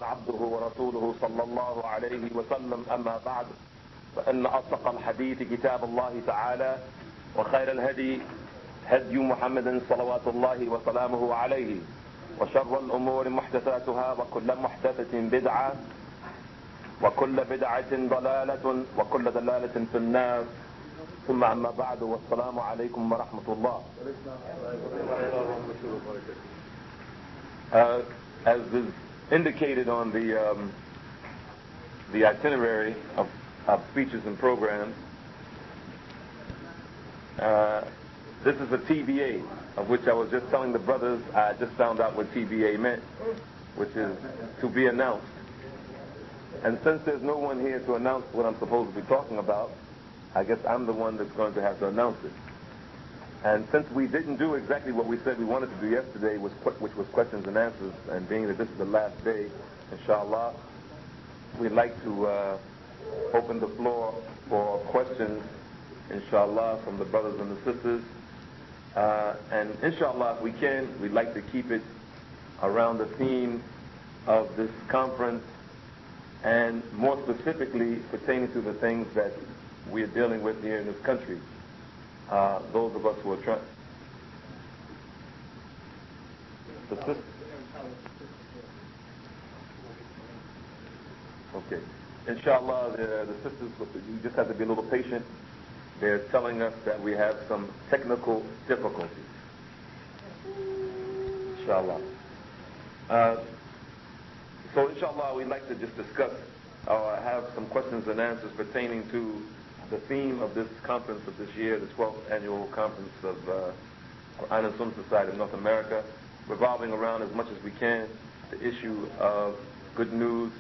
عبده ورسوله صلى الله عليه وسلم أما بعد فإن أصدق الحديث كتاب الله تعالى وخير الهدي هدي محمد صلوات الله وسلامه عليه وشر الأمور محدثاتها وكل محدثة بدعة وكل بدعة ضلالة وكل ضلالة في النار ثم أما بعد والسلام عليكم ورحمة الله. As is indicated on the itinerary of speeches and programs, this is a TBA, of which I was just telling the brothers I just found out what TBA meant, which is to be announced. And since there's no one here to announce what I'm supposed to be talking about, I guess I'm the one that's going to have to announce it. And since we didn't do exactly what we said we wanted to do yesterday, which was questions and answers, and being that this is the last day, inshallah, we'd like to open the floor for questions, inshallah, from the brothers and the sisters. And inshallah, if we can, we'd like to keep it around the theme of this conference, and more specifically pertaining to the things that we are dealing with here in this country. Those of us who are trying. Okay. Inshallah, the sisters, you just have to be a little patient. They're telling us that we have some technical difficulties. Inshallah. So inshallah, we'd like to just discuss or have some questions and answers pertaining to the theme of this conference of this year, the 12th annual conference of Qur'an and Sunnah Society of North America, revolving around as much as we can the issue of good news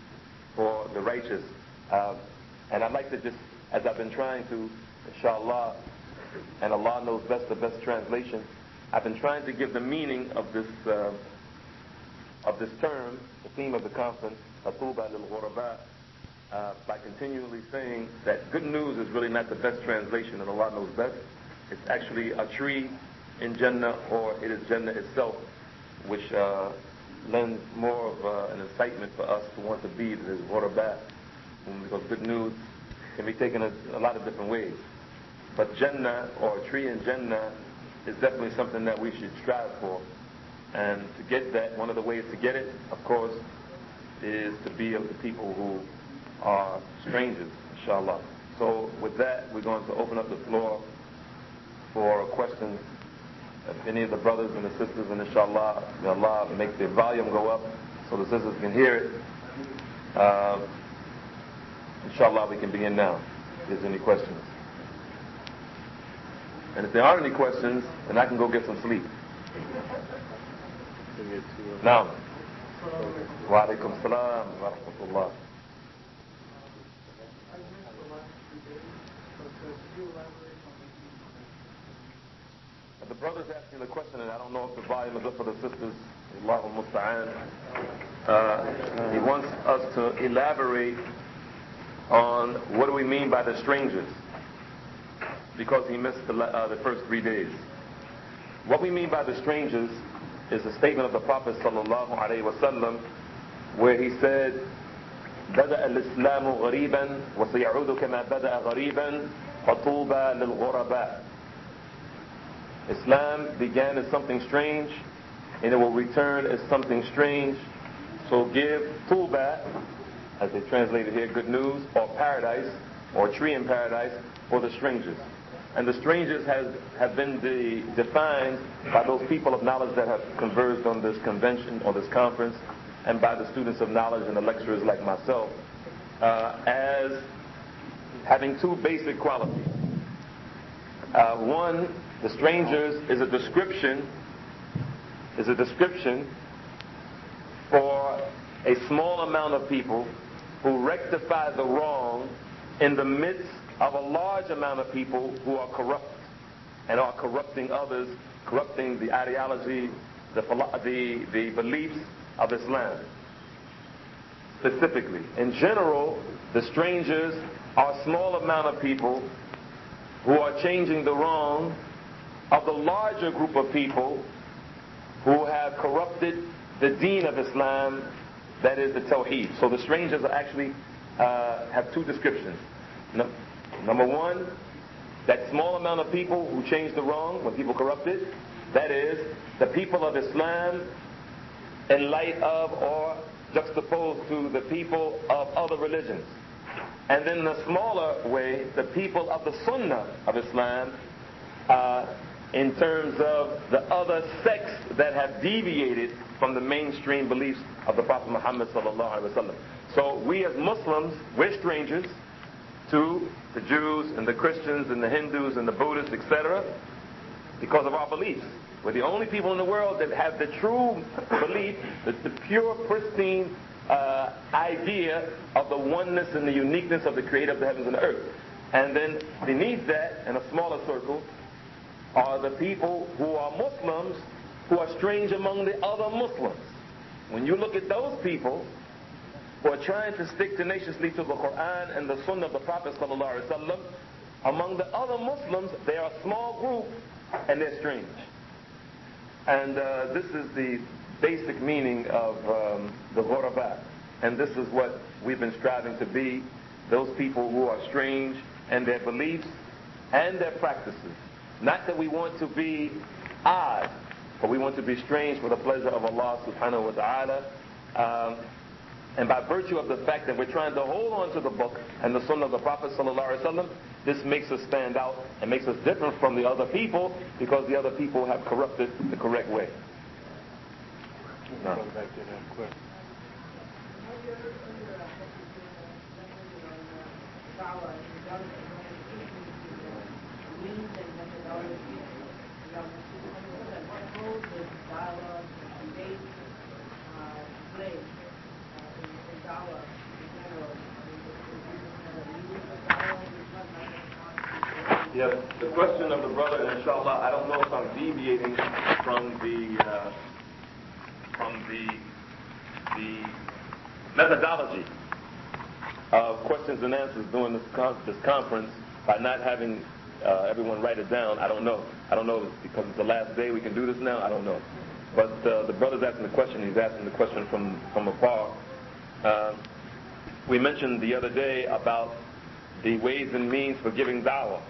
for the righteous. And I'd like to just, as I've been trying to, inshallah, and Allah knows best the best translation, I've been trying to give the meaning of this term, the theme of the conference, Atuba lil Ghuraba, by continually saying that good news is really not the best translation, and Allah knows best. It's actually a tree in Jannah, or it is Jannah itself, which lends more of an incitement for us to want to be this Ghuraba, because good news can be taken a lot of different ways. But Jannah, or a tree in Jannah, is definitely something that we should strive for. And to get that, one of the ways to get it, of course, is to be of the people who are strangers, inshallah. So with that, we're going to open up the floor for questions. If any of the brothers and the sisters, and inshallah, may Allah make the volume go up so the sisters can hear it. Inshallah, we can begin now, if there's any questions. And if there aren't any questions, then I can go get some sleep. Now, wa alaikum salam wa rahmatullah. The brother's asking the question, and I don't know if the volume is up for the sisters. Allahu musta'an. He wants us to elaborate on what do we mean by the strangers, because he missed the first 3 days. What we mean by the strangers is a statement of the Prophet sallallahu alaihi wasallam, where he said, بدأ الإسلام غريبا وسيعود كما بدأ غريبا فطوبى للغرباء. Islam began as something strange, and it will return as something strange. So give tuba, as they translated here, good news, or paradise, or tree in paradise, for the strangers. And the strangers have been defined by those people of knowledge that have converged on this convention, or this conference, and by the students of knowledge and the lecturers like myself, as having two basic qualities. One, the strangers is a description for a small amount of people who rectify the wrong in the midst of a large amount of people who are corrupt and are corrupting others, corrupting the ideology, the beliefs of Islam. Specifically, in general, the strangers are a small amount of people who are changing the wrong of the larger group of people who have corrupted the deen of Islam that is the Tawheed. So the strangers are actually have two descriptions. Number one, that small amount of people who change the wrong when people corrupted, that is the people of Islam in light of or juxtaposed to the people of other religions. And then in a smaller way, the people of the Sunnah of Islam in terms of the other sects that have deviated from the mainstream beliefs of the Prophet Muhammad sallallahu alaihi wasallam. So we as Muslims, we're strangers to the Jews and the Christians and the Hindus and the Buddhists, etc., because of our beliefs. We're the only people in the world that have the true belief, the pure, pristine idea of the oneness and the uniqueness of the Creator of the heavens and the earth. And then beneath that, in a smaller circle, are the people who are Muslims who are strange among the other Muslims. When you look at those people who are trying to stick tenaciously to the Qur'an and the Sunnah of the Prophet ﷺ, among the other Muslims, they are a small group and they're strange. And this is the basic meaning of the ghuraba. And this is what we've been striving to be, those people who are strange in their beliefs and their practices. Not that we want to be odd, but we want to be strange for the pleasure of Allah subhanahu wa ta'ala. And by virtue of the fact that we're trying to hold on to the book and the Sunnah of the Prophet sallallahu alaihi wasallam, this makes us stand out and makes us different from the other people, because the other people have corrupted the correct way. No. Back to that question. Yes, the question of the brother, and inshallah, I don't know if I'm deviating from the methodology of questions and answers during this conference by not having everyone write it down. I don't know. I don't know because it's the last day we can do this now. I don't know. But the brother's asking the question. He's asking the question from afar. We mentioned the other day about the ways and means for giving dawah.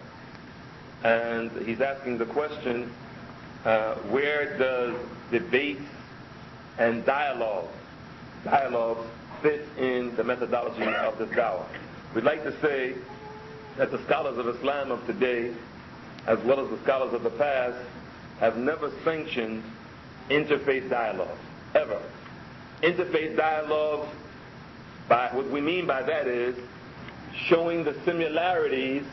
And he's asking the question, where does debate and dialogues fit in the methodology of this dawah? We'd like to say that the scholars of Islam of today, as well as the scholars of the past, have never sanctioned interfaith dialogues, ever. Interfaith dialogues, what we mean by that is showing the similarities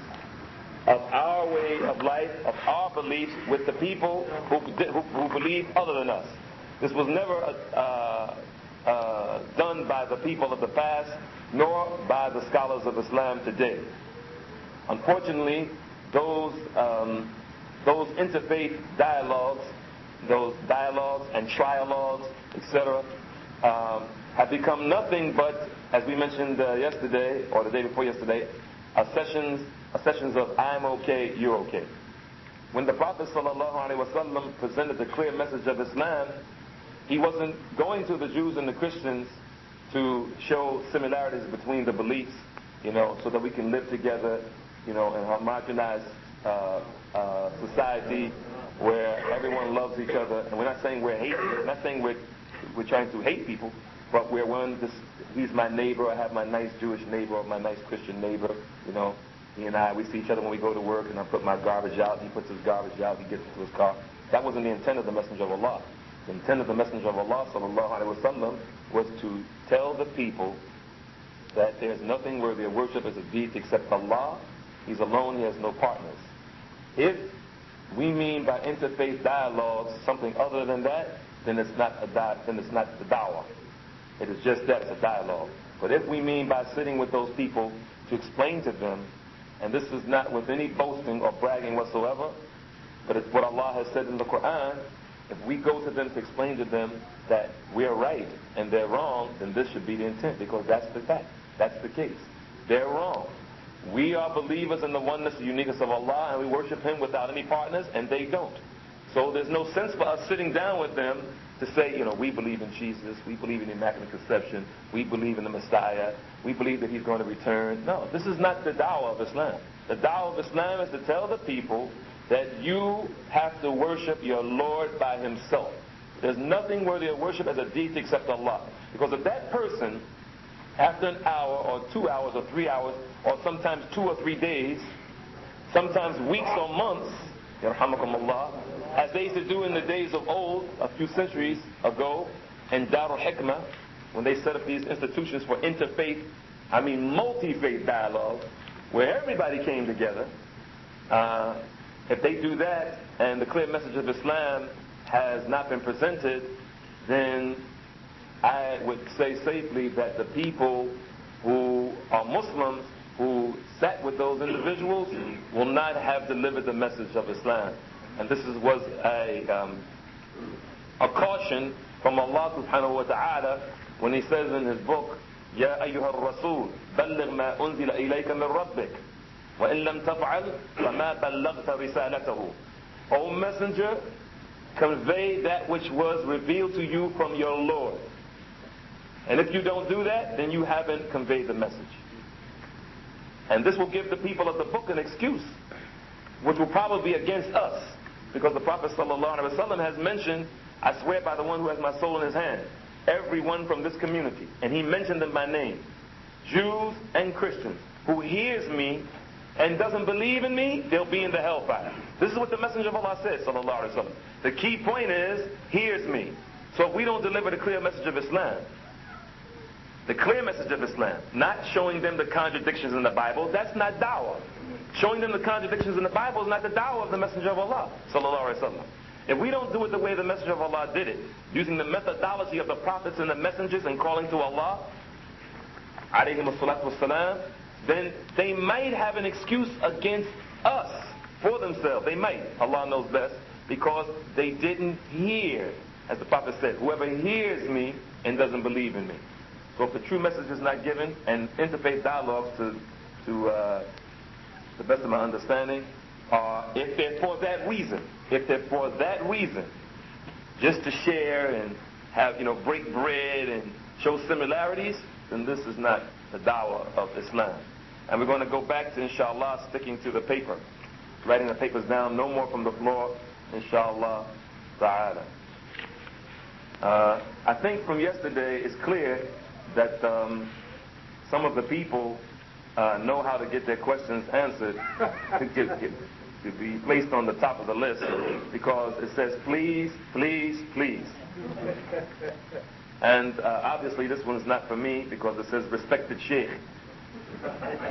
of our way of life, of our beliefs, with the people who believe other than us. This was never done by the people of the past, nor by the scholars of Islam today. Unfortunately, those interfaith dialogues, and trialogues, etc., have become nothing but, as we mentioned yesterday or the day before yesterday, sessions of I'm okay, you're okay. When the Prophet ﷺ presented the clear message of Islam, he wasn't going to the Jews and the Christians to show similarities between the beliefs, so that we can live together, in a homogenized society where everyone loves each other. And we're not saying we're not saying we're trying to hate people, but we're one. He's my neighbor. I have my nice Jewish neighbor or my nice Christian neighbor. He and I, we see each other when we go to work, and I put my garbage out. He puts his garbage out. He gets into his car. That wasn't the intent of the Messenger of Allah. The intent of the Messenger of Allah, sallallahu alaihi wasallam, was to tell the people that there's nothing worthy of worship as a deity except Allah. He's alone. He has no partners. If we mean by interfaith dialogues something other than that, then it's not the dawah. It is just that, it's a dialogue. But if we mean by sitting with those people to explain to them, and this is not with any boasting or bragging whatsoever, but it's what Allah has said in the Qur'an, if we go to them to explain to them that we're right and they're wrong, then this should be the intent, because that's the fact. That's the case. They're wrong. We are believers in the oneness and uniqueness of Allah, and we worship Him without any partners, and they don't. So there's no sense for us sitting down with them to say, we believe in Jesus, we believe in the Immaculate Conception, we believe in the Messiah, we believe that he's going to return. No, this is not the da'wah of Islam. The da'wah of Islam is to tell the people that you have to worship your Lord by himself. There's nothing worthy of worship as a deity except Allah. Because if that person, after an hour or 2 hours or 3 hours, or sometimes 2 or 3 days, sometimes weeks or months, yarhamakumullah, as they used to do in the days of old, a few centuries ago, in Darul Hikmah, when they set up these institutions for interfaith, multi-faith dialogue, where everybody came together. If they do that, and the clear message of Islam has not been presented, then I would say safely that the people who are Muslims who sat with those individuals will not have delivered the message of Islam. And this was a caution from Allah subhanahu wa ta'ala when he says in his book, يَا أَيُّهَا الرَّسُولُ بَلِّغْ مَا أُنزِلَ إِلَيْكَ مِنْ رَبِّكَ وَإِن لَمْ تَفْعَلْ فَمَا بَلَّغْتَ رِسَالَتَهُ. O Messenger, convey that which was revealed to you from your Lord. And if you don't do that, then you haven't conveyed the message. And this will give the people of the book an excuse, which will probably be against us. Because the Prophet ﷺ has mentioned, I swear by the one who has my soul in his hand, everyone from this community. And he mentioned them by name. Jews and Christians who hears me and doesn't believe in me, they'll be in the hellfire. This is what the Messenger of Allah said, ﷺ. The key point is, hears me. So if we don't deliver the clear message of Islam, the clear message of Islam, not showing them the contradictions in the Bible, that's not da'wah. Showing them the contradictions in the Bible is not the da'wah of the Messenger of Allah, sallallahu alaihi wasallam. If we don't do it the way the Messenger of Allah did it, using the methodology of the prophets and the messengers and calling to Allah, alayhim as-salatu was-salam, then they might have an excuse against us for themselves. They might. Allah knows best, because they didn't hear, as the Prophet said, whoever hears me and doesn't believe in me. So if the true message is not given, and interfaith dialogues to the best of my understanding, if they're for that reason, just to share and have, break bread and show similarities, then this is not the da'wah of Islam. And we're going to go back to, inshallah, sticking to the paper, writing the papers down, no more from the floor, inshallah ta'ala. I think from yesterday it's clear that some of the people know how to get their questions answered to be placed on the top of the list, because it says please, please, please. And obviously this one's not for me, because it says respected sheikh.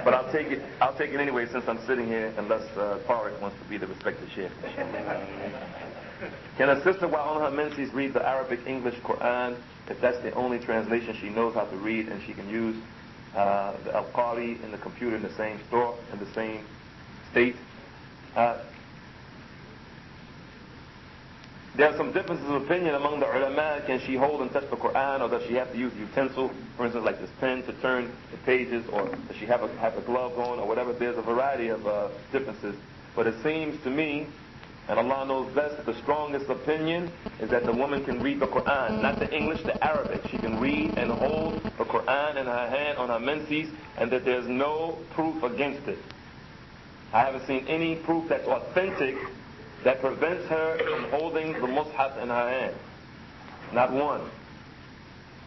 But I'll take it anyway, since I'm sitting here, unless Tariq wants to be the respected sheikh. Can a sister while on her menses read the Arabic English Qur'an if that's the only translation she knows how to read, and she can use the Al-Qari in the computer in the same store, in the same state? There are some differences of opinion among the ulama. Can she hold and touch the Qur'an, or does she have to use a utensil, for instance like this pen, to turn the pages, or does she have a glove on, or whatever? There's a variety of differences. But it seems to me, and Allah knows best, that the strongest opinion is that the woman can read the Qur'an, not the English, the Arabic. She can read and hold the Qur'an in her hand on her menses, and that there's no proof against it. I haven't seen any proof that's authentic that prevents her from holding the mushaf in her hand. Not one.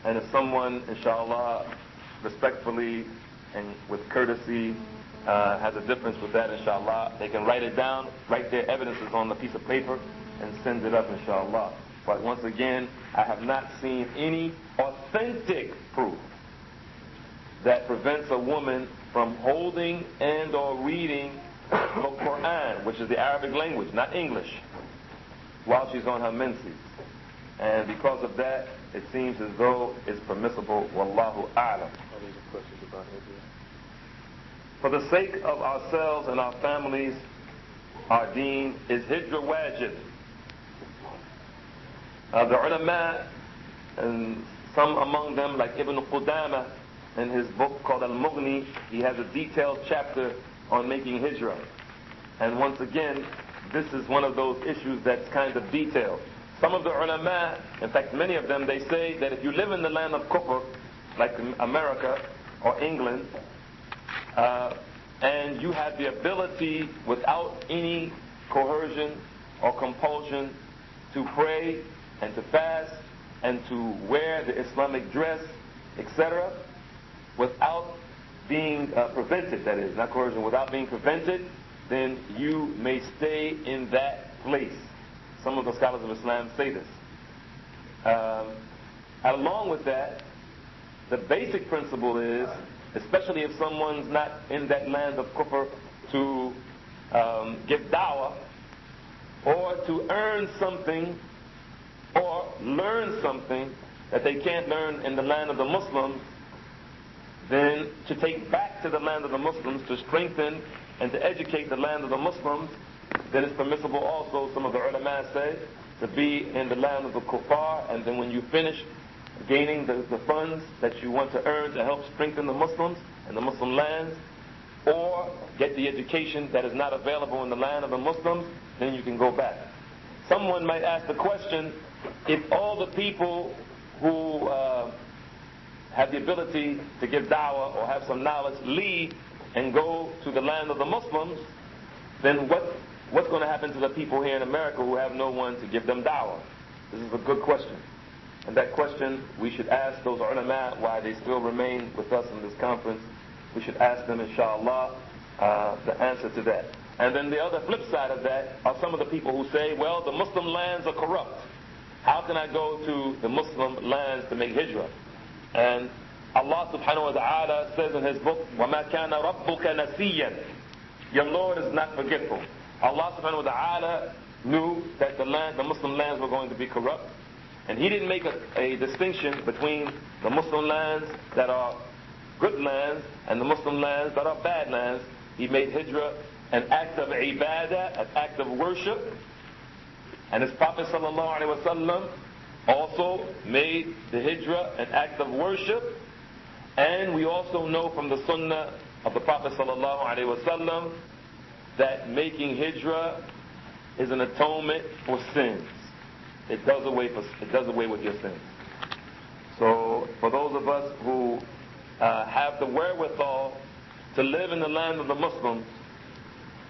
And if someone, inshallah, respectfully and with courtesy, has a difference with that, inshallah, they can write it down, write their evidences on a piece of paper, and send it up, inshallah. But once again, I have not seen any authentic proof that prevents a woman from holding and or reading the Qur'an, which is the Arabic language, not English, while she's on her menses. And because of that, it seems as though it's permissible. Wallahu a'lam. For the sake of ourselves and our families, our deen, is hijrah wajib. The ulama, and some among them, like Ibn Qudamah, in his book called Al-Mughni, he has a detailed chapter on making hijrah. And once again, this is one of those issues that's kind of detailed. Some of the ulama, in fact many of them, they say that if you live in the land of kufr, like America or England, and you have the ability without any coercion or compulsion to pray and to fast and to wear the Islamic dress, etc., without being prevented, that is, not coercion, without being prevented, then you may stay in that place. Some of the scholars of Islam say this. Along with that, the basic principle is, especially if someone's not in that land of kufr, to give da'wah or to earn something or learn something that they can't learn in the land of the Muslims, then to take back to the land of the Muslims to strengthen and to educate the land of the Muslims, then it's permissible also, some of the ulama say, to be in the land of the kuffar, and then when you finish gaining the funds that you want to earn to help strengthen the Muslims and the Muslim lands, or get the education that is not available in the land of the Muslims, then you can go back. Someone might ask the question, if all the people who have the ability to give da'wah or have some knowledge leave and go to the land of the Muslims, then what's going to happen to the people here in America who have no one to give them da'wah? This is a good question. And that question, we should ask those ulama why they still remain with us in this conference. We should ask them, inshallah, the answer to that. And then the other flip side of that are some of the people who say, well, the Muslim lands are corrupt. How can I go to the Muslim lands to make hijrah? And Allah subhanahu wa ta'ala says in his book, وَمَا كَانَ رَبُّكَ نَسِيًّا. Your Lord is not forgetful. Allah subhanahu wa ta'ala knew that the Muslim lands were going to be corrupt. And He didn't make a distinction between the Muslim lands that are good lands and the Muslim lands that are bad lands. He made hijrah an act of ibadah, an act of worship. And His Prophet sallallahu alaihi wasallam also made the hijrah an act of worship. And we also know from the sunnah of the Prophet sallallahu alaihi wasallam that making hijrah is an atonement for sins. It does away with your sins. So for those of us who have the wherewithal to live in the land of the Muslims,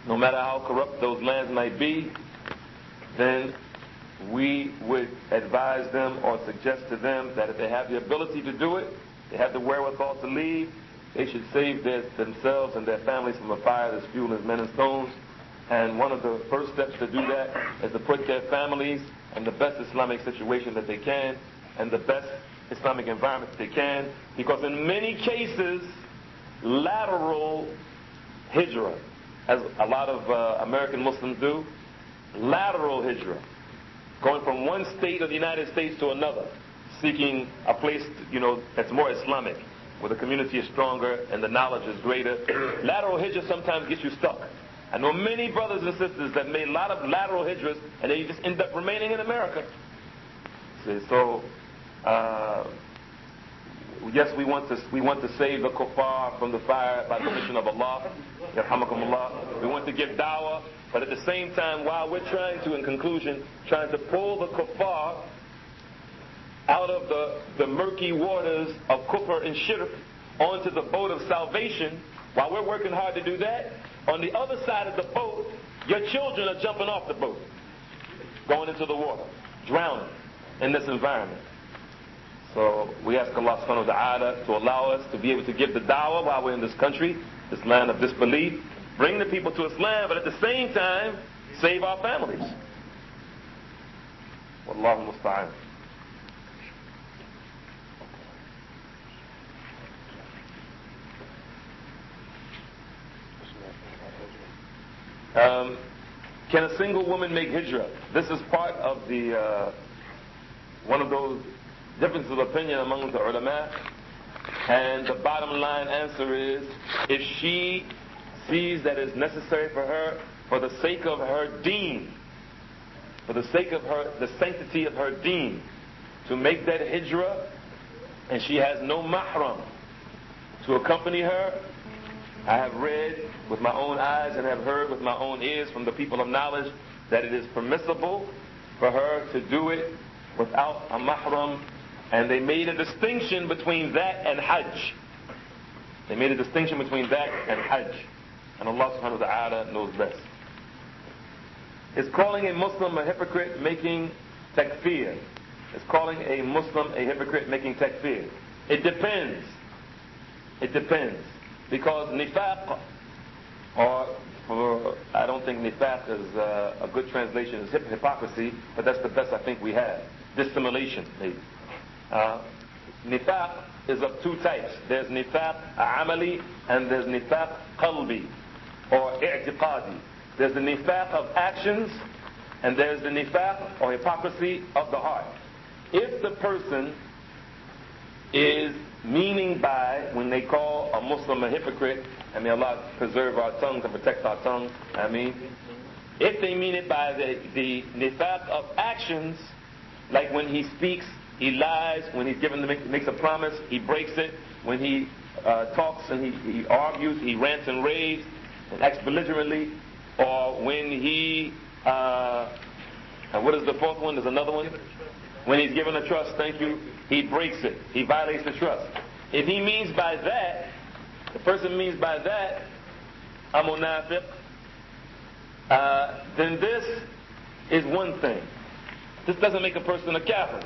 no matter how corrupt those lands might be, then we would advise them or suggest to them that if they have the ability to do it, they have the wherewithal to leave, they should save themselves and their families from a fire that's fueled as men and stones. And one of the first steps to do that is to put their families in the best Islamic situation that they can and the best Islamic environment that they can, because in many cases, lateral hijrah, as a lot of American Muslims do, lateral hijrah, going from one state of the United States to another, seeking a place, that's more Islamic, where the community is stronger and the knowledge is greater. Lateral hijrah sometimes gets you stuck. I know many brothers and sisters that made a lot of lateral hijras and they just end up remaining in America. See, so, yes, we want to save the kuffar from the fire by permission of Allah. Yarhamakumullah. We want to give da'wah, but at the same time, while we're trying to, in conclusion, trying to pull the kuffar out of the murky waters of kufr and shirk onto the boat of salvation, while we're working hard to do that, on the other side of the boat, your children are jumping off the boat, going into the water, drowning in this environment. So we ask Allah subhanahu wa ta'ala to allow us to be able to give the da'wah while we're in this country, this land of disbelief, bring the people to Islam, but at the same time, save our families. Wallahu musta'an. Can a single woman make hijrah? This is part of the one of those differences of opinion among the ulama, and the bottom line answer is, if she sees that it's necessary for her, for the sake of her deen, for the sake of the sanctity of her deen, to make that hijrah, and she has no mahram to accompany her, I have read with my own eyes and have heard with my own ears from the people of knowledge that it is permissible for her to do it without a mahram, and they made a distinction between that and hajj. They made a distinction between that and hajj, and Allah subhanahu wa ta'ala knows best. Is calling a Muslim a hypocrite making takfir? Is calling a Muslim a hypocrite making takfir? It depends. It depends. Because nifaq, I don't think nifaq is a good translation, is hypocrisy, but that's the best I think we have. Dissimulation, maybe. Nifaq is of two types. There's nifaq amali and there's nifaq qalbi or i'tiqadi. There's the nifaq of actions and there's the nifaq or hypocrisy of the heart. If the person is meaning by, when they call a Muslim a hypocrite, and may Allah preserve our tongues and protect our tongues, if they mean it by the nifaq of actions, like when he speaks, he lies, when he's makes a promise, he breaks it, when he talks and he argues, he rants and raves and acts belligerently, or when he, and what is the fourth one? There's another one. When he's given a trust, thank you, he breaks it. He violates the trust. If he means by that, the person means by that, a munafiq, then this is one thing. This doesn't make a person a kafir.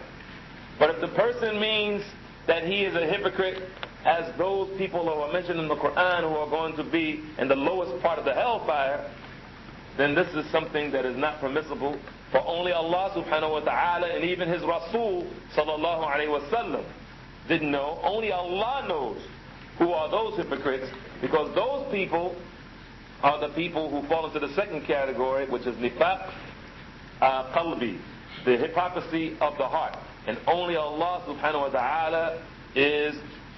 But if the person means that he is a hypocrite, as those people who are mentioned in the Qur'an who are going to be in the lowest part of the hellfire, then this is something that is not permissible. For only Allah subhanahu wa ta'ala and even His Rasul sallallahu alayhi wa sallam didn't know. Only Allah knows who are those hypocrites, because those people are the people who fall into the second category, which is nifaq qalbi, the hypocrisy of the heart. And only Allah subhanahu wa ta'ala is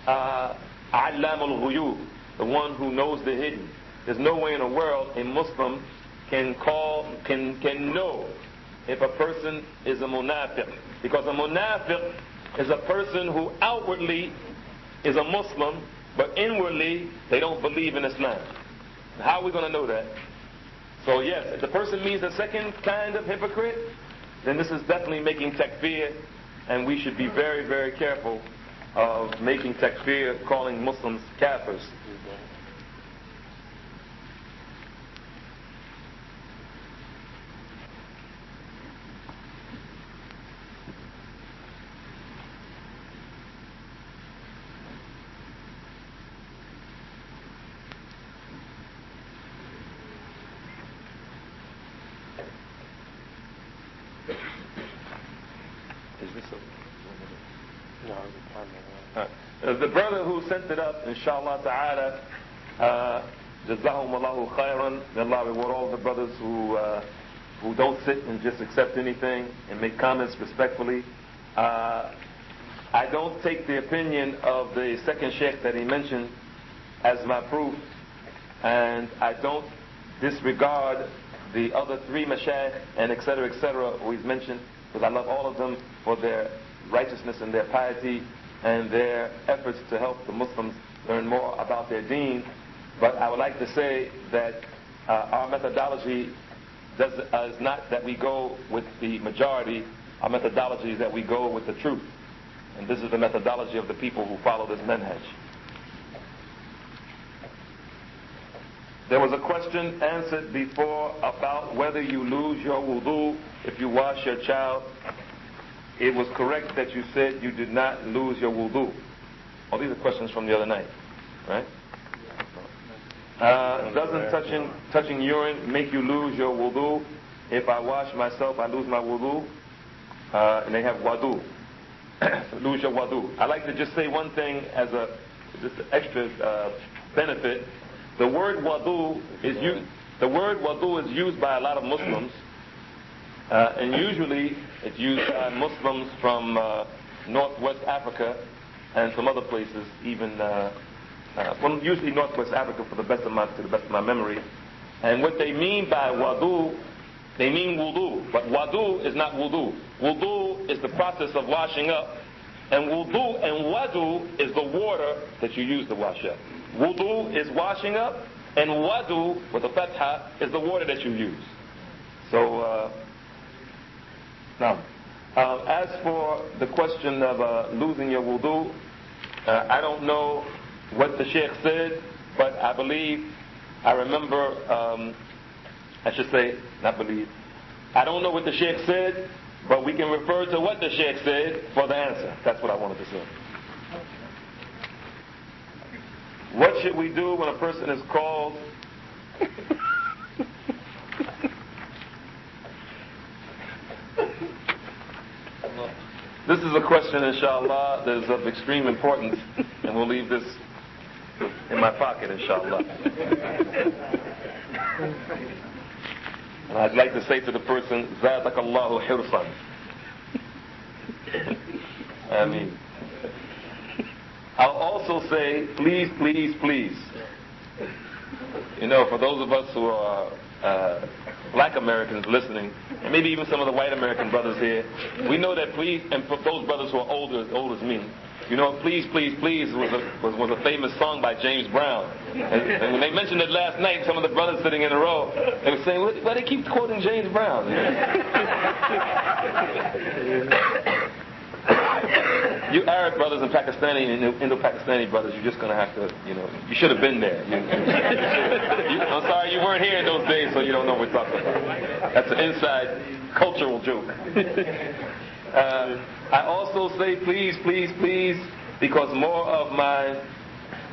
Allamul Ghuyub, the one who knows the hidden. There's no way in the world a Muslim can know if a person is a munafiq. Because a munafiq is a person who outwardly is a Muslim, but inwardly they don't believe in Islam. How are we going to know that? So yes, if the person means the second kind of hypocrite, then this is definitely making takfir, and we should be very, very careful of making takfir, calling Muslims kafirs. The brother who sent it up, inshallah ta'ala, Jazahumullahu khairan. May Allah reward all the brothers who don't sit and just accept anything and make comments respectfully. I don't take the opinion of the second sheikh that he mentioned as my proof, and I don't disregard the other three mashayikh and etc. who he's mentioned, because I love all of them for their righteousness and their piety and their efforts to help the Muslims learn more about their deen. But I would like to say that our methodology is not that we go with the majority. Our methodology is that we go with the truth. And this is the methodology of the people who follow this manhaj. There was a question answered before about whether you lose your wudu if you wash your child. It was correct that you said you did not lose your wudu. Oh, these are questions from the other night, right? Doesn't touching urine make you lose your wudu? If I wash myself, I lose my wudu? And they have wadu. Lose your wudu. I like to just say one thing as just an extra benefit. The word wudu is used by a lot of Muslims. And usually it's used by Muslims from Northwest Africa and some other places, even usually Northwest Africa to the best of my memory. And what they mean by wudu, they mean wudu, but wudu is not wudu. Wudu is the process of washing up, and wadu is the water that you use to wash up. Wudu is washing up, and wadu with a fatha is the water that you use. So, now, as for the question of losing your wudu, I don't know what the Sheikh said, but I remember, I should say, not believe. I don't know what the Sheikh said, but we can refer to what the Sheikh said for the answer. That's what I wanted to say. What should we do when a person is called This is a question, inshallah, that is of extreme importance, and we'll leave this in my pocket, inshallah. And I'd like to say to the person, Zadakallahu hirsan. Ameen. I'll also say, please, please, please. You know, for those of us who are black Americans listening, and maybe even some of the white American brothers here, we know that please, and for those brothers who are older as me, you know, please, please, please was a famous song by James Brown. And when they mentioned it last night, some of the brothers sitting in a row, they were saying, why do they keep quoting James Brown? You Arab brothers and Pakistani and Indo-Pakistani brothers, you're just going to have to, you know, you should have been there. I'm sorry you weren't here in those days, so you don't know what we're talking about. That's an inside cultural joke. I also say please, please, please, because more of my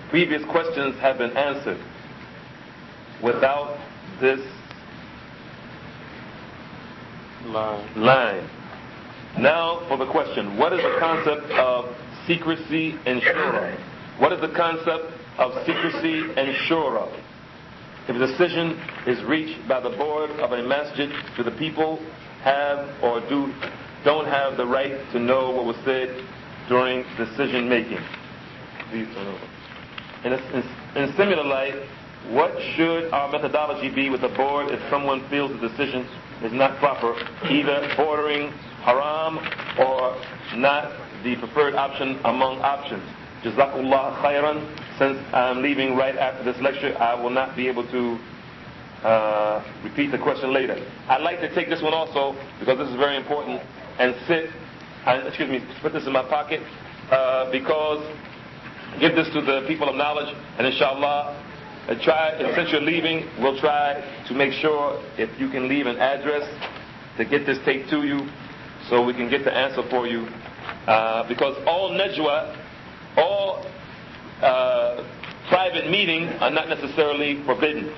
previous questions have been answered without this line. Now for the question, what is the concept of secrecy and shura? What is the concept of secrecy and shura? If a decision is reached by the board of a masjid, do the people have or don't have the right to know what was said during decision making? Please turn over. In similar light, what should our methodology be with the board if someone feels the decision is not proper, either bordering haram or not the preferred option among options? Jazakallah khairan. Since I'm leaving right after this lecture, I will not be able to repeat the question later. I'd like to take this one also, because this is very important, and put this in my pocket, because give this to the people of knowledge, and inshallah, since you're leaving, we'll try to make sure if you can leave an address to get this tape to you, so we can get the answer for you. Because all najwa, all private meetings are not necessarily forbidden.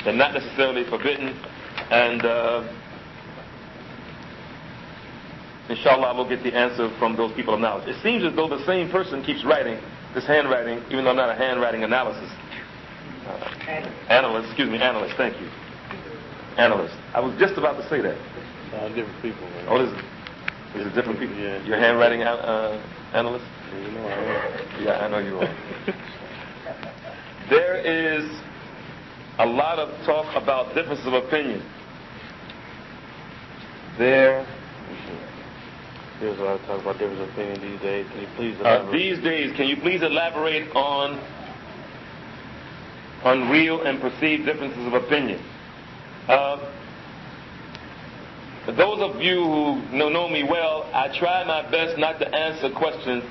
They're not necessarily forbidden. And inshallah, we'll get the answer from those people of knowledge. It seems as though the same person keeps writing this handwriting, even though I'm not a handwriting analyst, thank you. Analyst. I was just about to say that. Different people, man. Oh, is it different people? Yeah. You're a handwriting analyst? Yeah, you know I am. Yeah, I know you are. There is a lot of talk about differences of opinion. There's a lot of talk about differences of opinion these days. Can you please elaborate? Can you please elaborate on real and perceived differences of opinion? For those of you who know me well, I try my best not to answer questions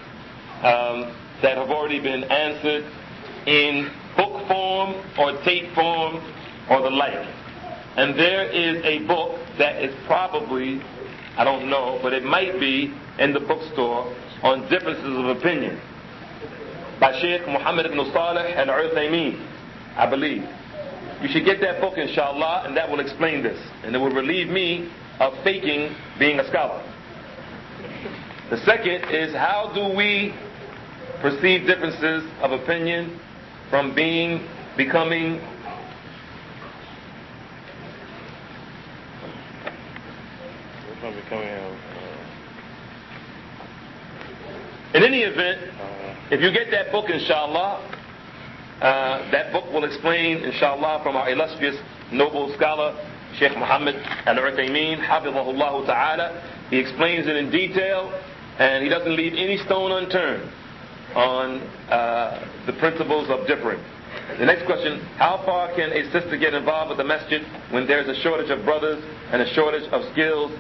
that have already been answered in book form or tape form or the like. And there is a book that is probably, I don't know, but it might be in the bookstore on differences of opinion by Sheikh Muhammad ibn Salih al-Uthaymeen, I believe. You should get that book, inshallah, and that will explain this. And it will relieve me of faking being a scholar. The second is, how do we perceive differences of opinion from becoming in any event, if you get that book, inshallah, that book will explain, inshallah, from our illustrious noble scholar Sheikh Muhammad al-Uthaymeen, hafidhahullah ta'ala. He explains it in detail, and he doesn't leave any stone unturned on the principles of differing. The next question, how far can a sister get involved with the masjid when there's a shortage of brothers and a shortage of skills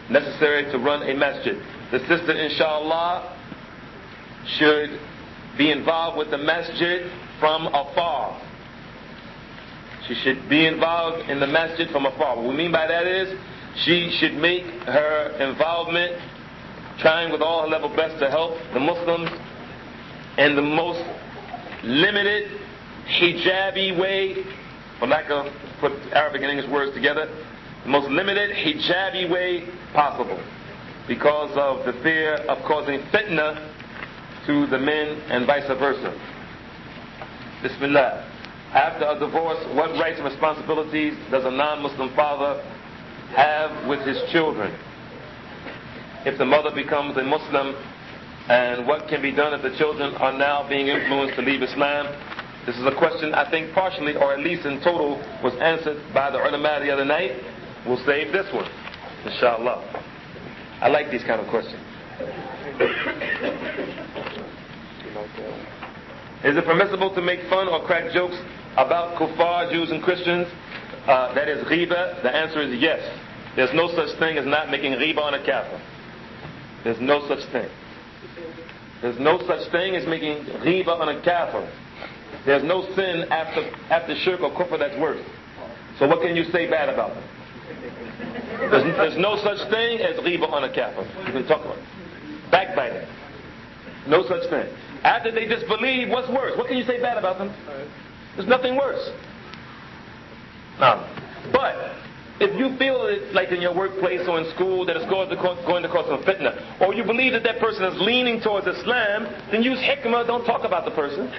necessary to run a masjid? The sister, inshallah, should be involved with the masjid from afar. She should be involved in the masjid from afar. What we mean by that is, she should make her involvement trying with all her level best to help the Muslims in the most limited hijabi way, for lack of put Arabic and English words together, the most limited hijabi way possible, because of the fear of causing fitna to the men and vice versa. Bismillah. After a divorce, what rights and responsibilities does a non-Muslim father have with his children? If the mother becomes a Muslim, and what can be done if the children are now being influenced to leave Islam? This is a question I think partially, or at least in total, was answered by the ulama the other night. We'll save this one, inshallah. I like these kind of questions. Is it permissible to make fun or crack jokes about kuffar, Jews and Christians? That is ghiba. The answer is yes. There's no such thing as not making ghiba on a kafir. There's no such thing. There's no such thing as making ghiba on a kafir. There's no sin after shirk or kufr that's worse. So what can you say bad about them? There's no such thing as ghiba on a kafir. You can talk about it. Backbiting. No such thing. After they disbelieve, what's worse? What can you say bad about them? There's nothing worse. No. But if you feel it, like in your workplace or in school, that it's going to cause some fitna, or you believe that person is leaning towards Islam, then use hikmah. Don't talk about the person.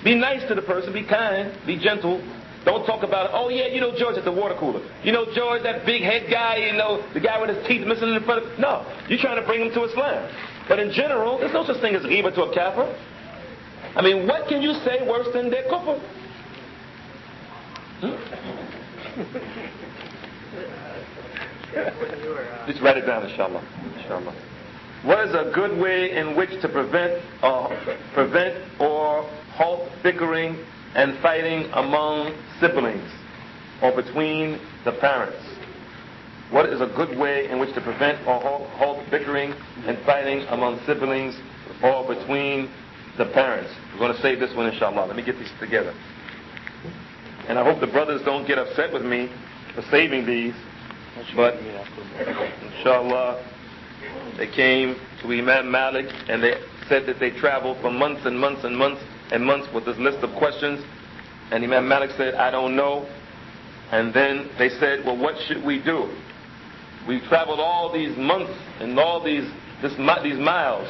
Be nice to the person. Be kind. Be gentle. Don't talk about, oh yeah, you know George at the water cooler. You know George, that big head guy, you know, the guy with his teeth missing in front of... No. You're trying to bring him to Islam. But in general, there's no such thing as ghiba to a kafir. I mean, what can you say worse than their kufr? Just write it down, inshallah. Inshallah. What is a good way in which to prevent or halt bickering and fighting among siblings or between the parents? What is a good way in which to prevent or halt bickering and fighting among siblings or between the parents? We're going to save this one, inshallah. Let me get these together. And I hope the brothers don't get upset with me for saving these. But, inshallah, they came to Imam Malik and they said that they traveled for months and months and months and months with this list of questions. And Imam Malik said, I don't know. And then they said, well, what should we do? We traveled all these months and all these miles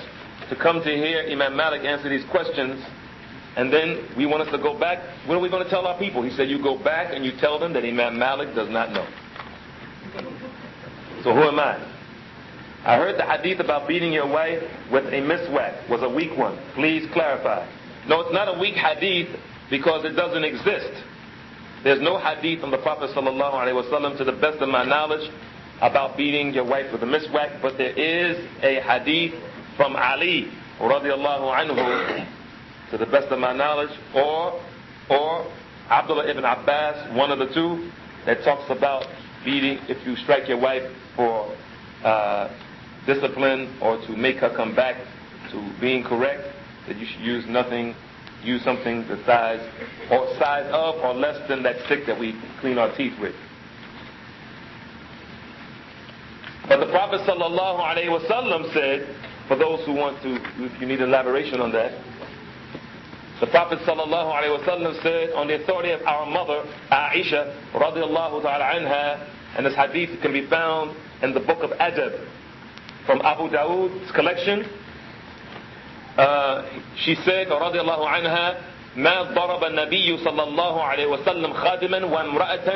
to come to hear Imam Malik answer these questions. And then we want us to go back. What are we going to tell our people? He said, you go back and you tell them that Imam Malik does not know. So who am I? I heard the hadith about beating your wife with a miswak was a weak one. Please clarify. No, it's not a weak hadith because it doesn't exist. There's no hadith from the Prophet ﷺ, to the best of my knowledge, about beating your wife with a miswak, but there is a hadith from Ali radiallahu anhu, to the best of my knowledge, or Abdullah ibn Abbas, one of the two, that talks about beating if you strike your wife for discipline or to make her come back to being correct, that you should use something the size of or less than that stick that we clean our teeth with. But the Prophet sallallahu alaihi wasallam said, for those who want to, if you need elaboration on that, the Prophet sallallahu alaihi wasallam said, on the authority of our mother Aisha radiallahu ta'ala anha, and this hadith can be found in the book of Adib from Abu Dawud's collection. She said radiallahu anha, ما ضرب النبي صلى الله عليه وسلم خادما وامرأة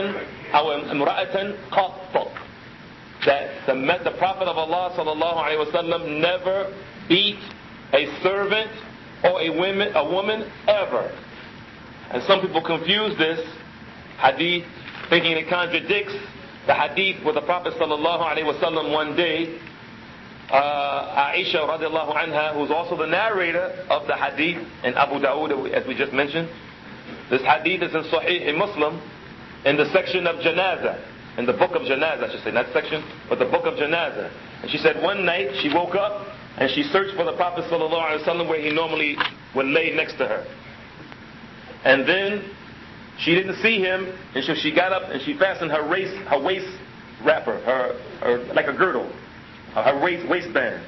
أو امرأة قط. That the Prophet of Allah sallallahu alaihi wasallam never beat a servant or a woman ever. And some people confuse this hadith thinking it contradicts the hadith where the Prophet sallallahu alaihi wasallam one day Aisha radiallahu anha, who's also the narrator of the hadith in Abu Dawud, as we just mentioned. This hadith is in Sahih Muslim, in the section of Janazah, in the book of Janazah, I should say, not section, but the book of Janazah. And she said one night she woke up and she searched for the Prophet ﷺ where he normally would lay next to her. And then she didn't see him, and so she got up and she fastened her waist wrapper, her like a girdle, her waistband.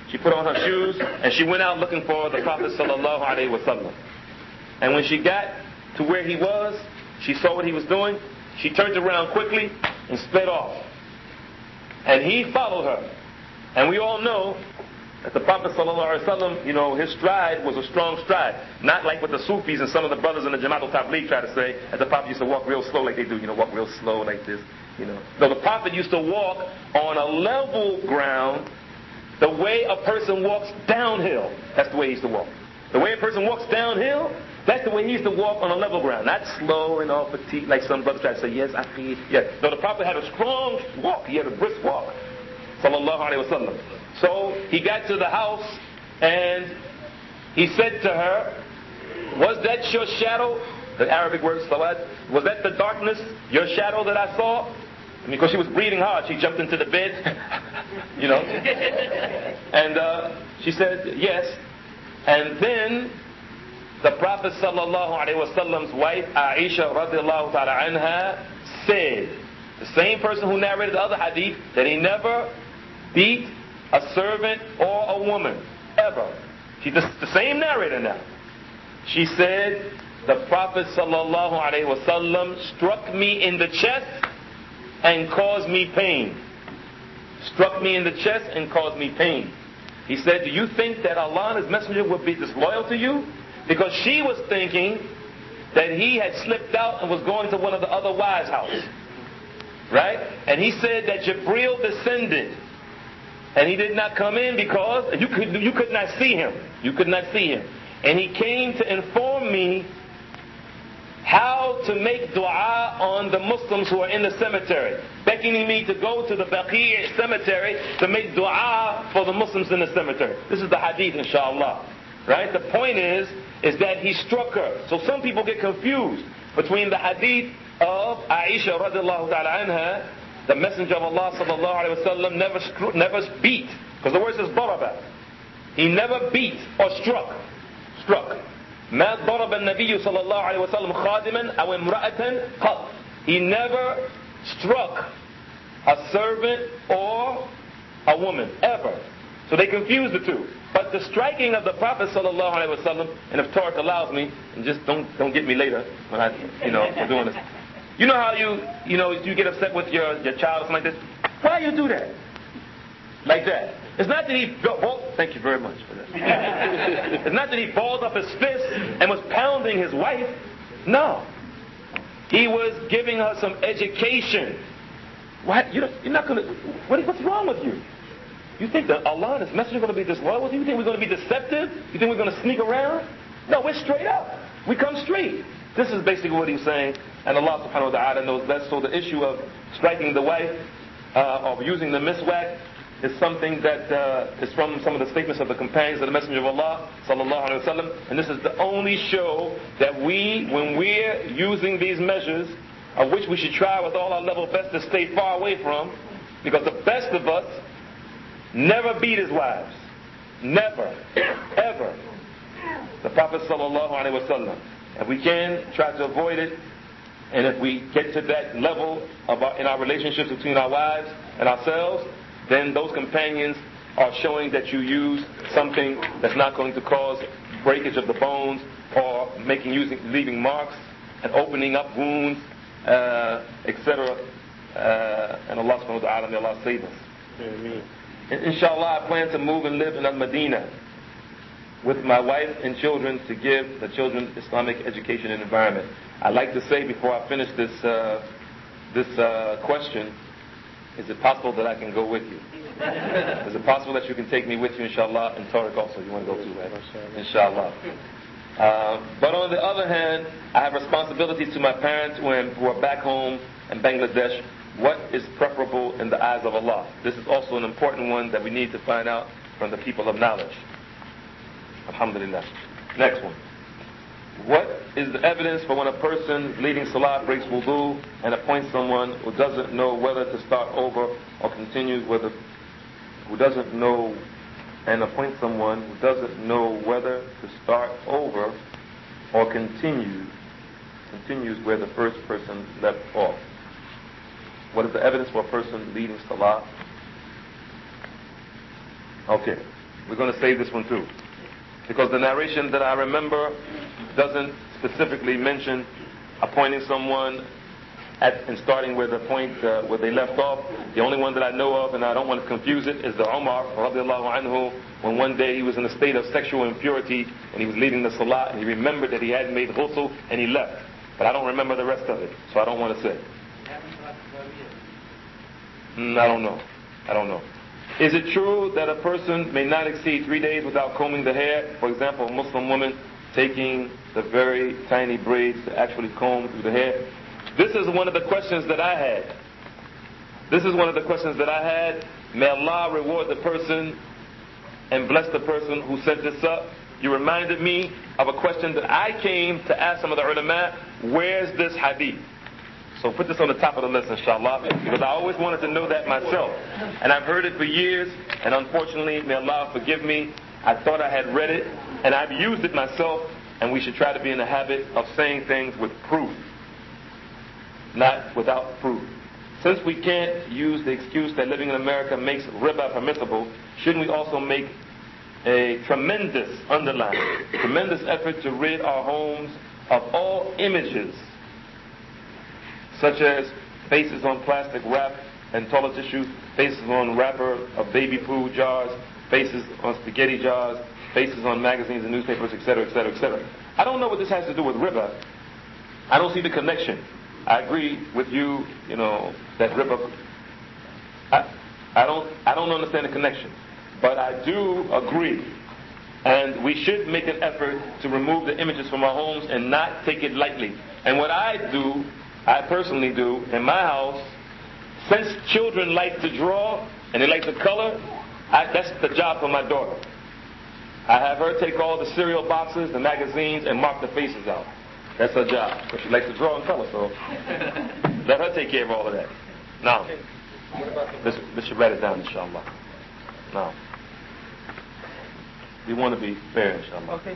She put on her shoes and she went out looking for the Prophet ﷺ. And when she got to where he was, she saw what he was doing. She turned around quickly and sped off. And he followed her. And we all know that the Prophet ﷺ, his stride was a strong stride. Not like what the Sufis and some of the brothers in the Jamaat al-Tabligh try to say, that the Prophet used to walk real slow like they do, walk real slow like this. No, the Prophet used to walk on a level ground the way a person walks downhill. That's the way he used to walk. The way a person walks downhill, that's the way he used to walk on a level ground. Not slow and all fatigued like some brothers try to say, yes, I feel. Yeah. No, the Prophet had a strong walk. He had a brisk walk. Sallallahu alayhi wa sallam. So he got to the house and he said to her, was that your shadow? The Arabic word sawad. Was that the darkness, your shadow that I saw? Because she was breathing hard, she jumped into the bed, And she said, yes. And then the Prophet sallallahu alaihi wasallam's wife, Aisha radiallahu ta'ala anha, said, the same person who narrated the other hadith, that he never beat a servant or a woman, ever. She's the same narrator now. She said, the Prophet sallallahu alaihi wasallam struck me in the chest and caused me pain. Struck me in the chest and caused me pain. He said, do you think that Allah and His Messenger would be disloyal to you? Because she was thinking that he had slipped out and was going to one of the other wives' house. Right? And he said that Jibreel descended. And he did not come in because you could not see him. You could not see him. And he came to inform me how to make dua on the Muslims who are in the cemetery, beckoning me to go to the Baqi' cemetery to make dua for the Muslims in the cemetery. This is the hadith, inshallah. Right? The point is that he struck her. So some people get confused between the hadith of Aisha radiallahu ta'ala anha, the Messenger of Allah sallallahu alayhi wa sallam never beat, because the word says daraba. He never beat or struck. ما ضرب النبي صلى الله عليه وسلم خادما أو امرأة قط. He never struck a servant or a woman, ever. So they confuse the two. But the striking of the Prophet sallallahu alaihi wasallam, and if Tariq allows me, and just don't get me later when for doing this. You know how you get upset with your child or something like this? Why you do that? Like that. It's not that he thank you very much for that. It's not that he balled up his fist and was pounding his wife. No. He was giving her some education. What? You're not gonna. What's wrong with you? You think that Allah and His Messenger are going to be disloyal with you? You think we're going to be deceptive? You think we're going to sneak around? No, we're straight up. We come straight. This is basically what he's saying, and Allah subhanahu wa ta'ala knows best. So the issue of striking the wife, of using the miswak, is something that is from some of the statements of the companions of the Messenger of Allah sallallahu alaihi wasallam. And this is the only show that when we're using these measures, of which we should try with all our level best to stay far away from, because the best of us never beat his wives. Never. Ever. The Prophet sallallahu alaihi wasallam. If we can, try to avoid it. And if we get to that level in our relationships between our wives and ourselves, then those companions are showing that you use something that's not going to cause breakage of the bones or leaving marks and opening up wounds, etc. And Allah subhanahu wa ta'ala, may Allah save us. Amen. Inshallah, I plan to move and live in Al-Madinah with my wife and children to give the children Islamic education and environment. I'd like to say before I finish this question, is it possible that I can go with you? Is it possible that you can take me with you, inshallah? And Tariq also, you want to go too, right? Inshallah. But on the other hand, I have responsibilities to my parents who are back home in Bangladesh, what is preferable in the eyes of Allah? This is also an important one that we need to find out from the people of knowledge. Alhamdulillah. Next one. What is the evidence for when a person leading salah breaks wudu and appoints someone who doesn't know whether to start over or continue who doesn't know and appoints someone who doesn't know whether to start over or continues where the first person left off? What is the evidence for a person leading salah? Okay, we're going to save this one too, because the narration that I remember doesn't specifically mention appointing someone and starting where the point where they left off. The only one that I know of, and I don't want to confuse it, is the Umar radiallahu anhu, when one day he was in a state of sexual impurity and he was leading the salah and he remembered that he hadn't made ghusl and he left. But I don't remember the rest of it, so I don't want to say. I don't know. Is it true that a person may not exceed 3 days without combing the hair? For example, a Muslim woman taking the very tiny braids to actually comb through the hair. This is one of the questions that I had. May Allah reward the person and bless the person who sent this up. You reminded me of a question that I came to ask some of the ulama. Where's this hadith? So put this on the top of the list, inshallah, because I always wanted to know that myself. And I've heard it for years, and unfortunately, may Allah forgive me, I thought I had read it, and I've used it myself, and we should try to be in the habit of saying things with proof, not without proof. Since we can't use the excuse that living in America makes riba permissible, shouldn't we also make a tremendous effort to rid our homes of all images, such as faces on plastic wrap and toilet tissue, faces on wrapper of baby food jars, faces on spaghetti jars, faces on magazines and newspapers, etc., etc., etc. I don't know what this has to do with riba. I don't see the connection. I agree with you, that riba. I don't understand the connection, but I do agree, and we should make an effort to remove the images from our homes and not take it lightly. And what I personally do in my house, since children like to draw and they like to color, that's the job for my daughter. I have her take all the cereal boxes, the magazines, and mark the faces out. That's her job, because she likes to draw and color, so let her take care of all of that. Now, let's write it down, inshallah. Now, we want to be fair, inshallah. Okay.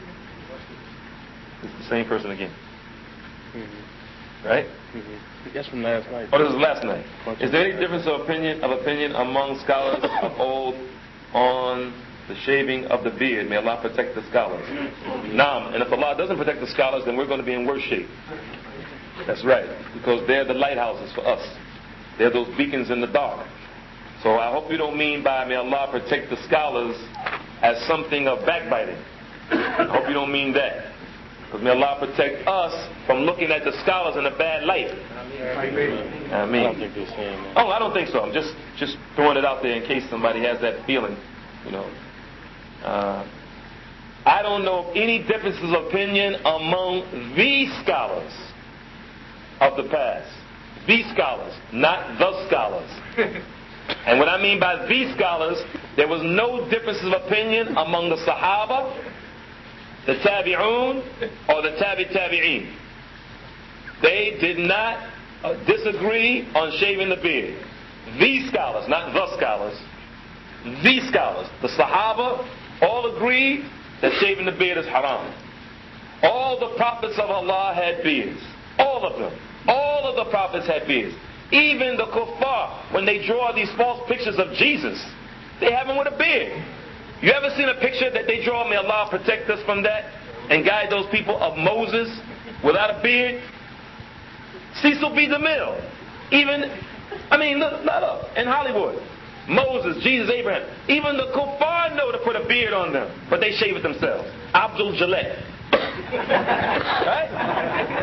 It's the same person again. Mm-hmm. Right? Mm-hmm. That's from last night. Oh, this is last night. Is there any difference of opinion among scholars of old on the shaving of the beard? May Allah protect the scholars. Naam. And if Allah doesn't protect the scholars, then we're going to be in worse shape. That's right. Because they're the lighthouses for us. They're those beacons in the dark. So I hope you don't mean by may Allah protect the scholars as something of backbiting. I hope you don't mean that. Because may Allah protect us from looking at the scholars in a bad light. Ameen. I don't think they're saying that. Oh, I don't think so. I'm just throwing it out there in case somebody has that feeling. I don't know of any differences of opinion among the scholars of the past. The scholars, not the scholars. And what I mean by the scholars, there was no differences of opinion among the Sahaba, the Tabi'un, or the Tabi'een. They did not disagree on shaving the beard. The scholars, not the scholars. The scholars, the Sahaba, all agreed that shaving the beard is haram. All the prophets of Allah had beards. All of them. All of the prophets had beards. Even the kuffar, when they draw these false pictures of Jesus, they have him with a beard. You ever seen a picture that they draw, may Allah protect us from that, and guide those people, of Moses without a beard? Cecil B. DeMille. Look, in Hollywood. Moses, Jesus, Abraham. Even the kuffar know to put a beard on them, but they shave it themselves. Abdul Jalek. Right?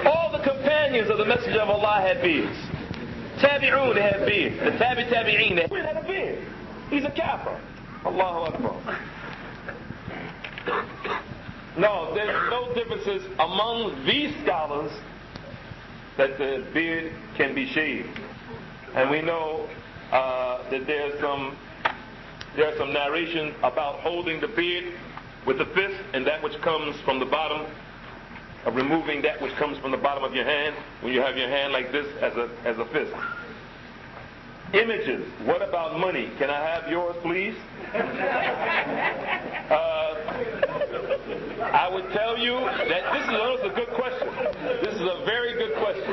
All the companions of the Messenger of Allah had beards. Tabi'un, they had beards. The Tabi'een, they had a beard. He's a kafir. Allahu Akbar. No, there's no differences among these scholars that the beard can be shaved. And we know that there are some narrations about holding the beard with the fist and that which comes from the bottom, of removing that which comes from the bottom of your hand when you have your hand like this as a fist. Images. What about money? Can I have yours, please? I would tell you that this is a good question. This is a very good question.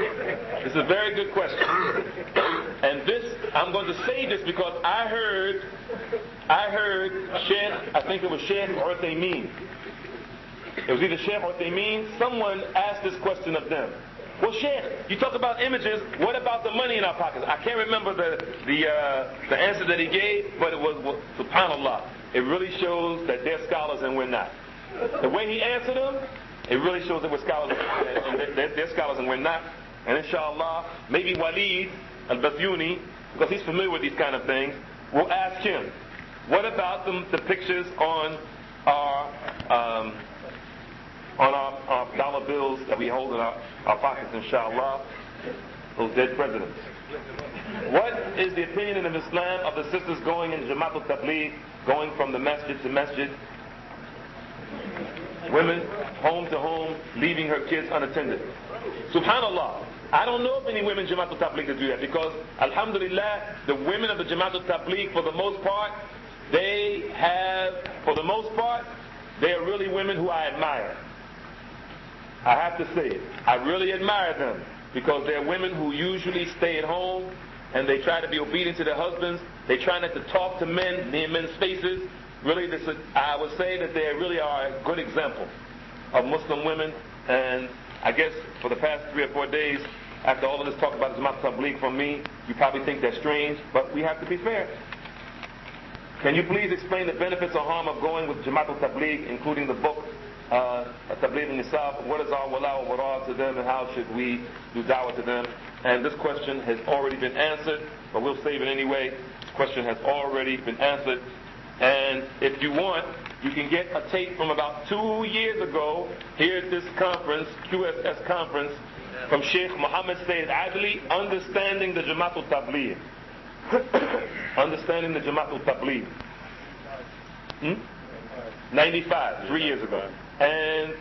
This is a very good question. And this, I'm going to say this because I heard Sheikh, I think it was Sheikh or Uthaymeen. It was either Sheikh or Uthaymeen. Someone asked this question of them. Well, Sheikh, you talk about images. What about the money in our pockets? I can't remember the answer that he gave, but it was, subhanallah, it really shows that they're scholars and we're not. The way he answered them, it really shows that we're scholars and they're scholars and we're not. And inshallah, maybe Walid al-Basyuni, because he's familiar with these kind of things, we'll ask him, what about the pictures on our dollar bills that we hold in our pockets, inshallah, those dead presidents? What is the opinion of Islam of the sisters going in Jamaat al-Tabligh, going from the masjid to masjid, women home to home, leaving her kids unattended? Subhanallah, I don't know of any women Jamaat al-Tabligh that do that, because alhamdulillah, the women of the Jamaat al-Tabligh, for the most part, they are really women who I admire. I have to say it. I really admire them, because they're women who usually stay at home and they try to be obedient to their husbands. They try not to talk to men near men's faces. Really, I would say that they really are a good example of Muslim women. And I guess for the past 3 or 4 days, after all of this talk about Jamaat al-Tabligh from me, you probably think that's strange, but we have to be fair. Can you please explain the benefits or harm of going with Jamaat al-Tabligh, including the book Tabligh al-Nisab? What is our wala wa bara to them, and how should we do da'wah to them? And this question has already been answered, but we'll save it anyway. This question has already been answered. And if you want, you can get a tape from about 2 years ago here at this conference, QSS conference, from Sheikh Muhammad Sayyid Adli, Understanding the Jamaat al-Tabligh. Understanding the Jamaat al-Tabligh. 95, 3 years ago. And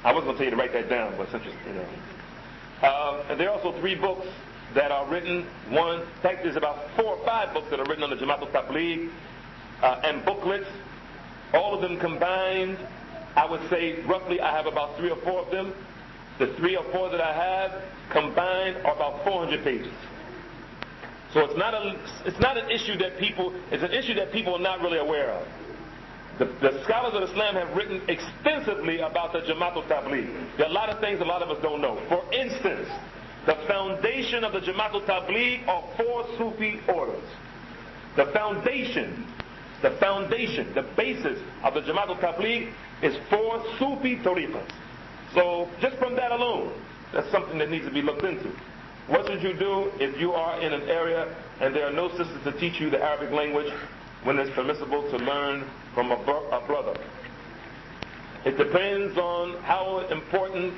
I was going to tell you to write that down, but since you know. And there are also 3 books that are written. In fact, there's about 4 or 5 books that are written on the Jamaat al-Tabligh, and booklets. All of them combined, I would say roughly I have about 3 or 4 of them. The 3 or 4 that I have combined are about 400 pages. So it's not an issue that people, it's an issue that people are not really aware of. The scholars of Islam have written extensively about the Jamaat al-Tabligh. There are a lot of things a lot of us don't know. For instance, the foundation of the Jamaat al-Tabligh are 4 Sufi orders. The foundation, the basis of the Jamaat al-Tabligh is 4 Sufi tariqas. So just from that alone, that's something that needs to be looked into. What should you do if you are in an area and there are no sisters to teach you the Arabic language when it's permissible to learn from a brother? It depends on how important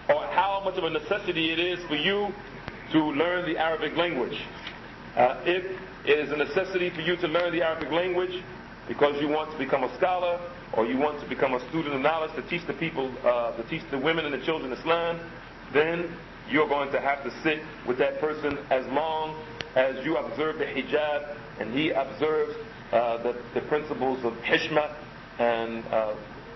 or how much of a necessity it is for you to learn the Arabic language. If it is a necessity for you to learn the Arabic language because you want to become a scholar or you want to become a student of knowledge to teach the people, to teach the women and the children Islam, then you're going to have to sit with that person as long as you observe the hijab and he observes the principles of hishma and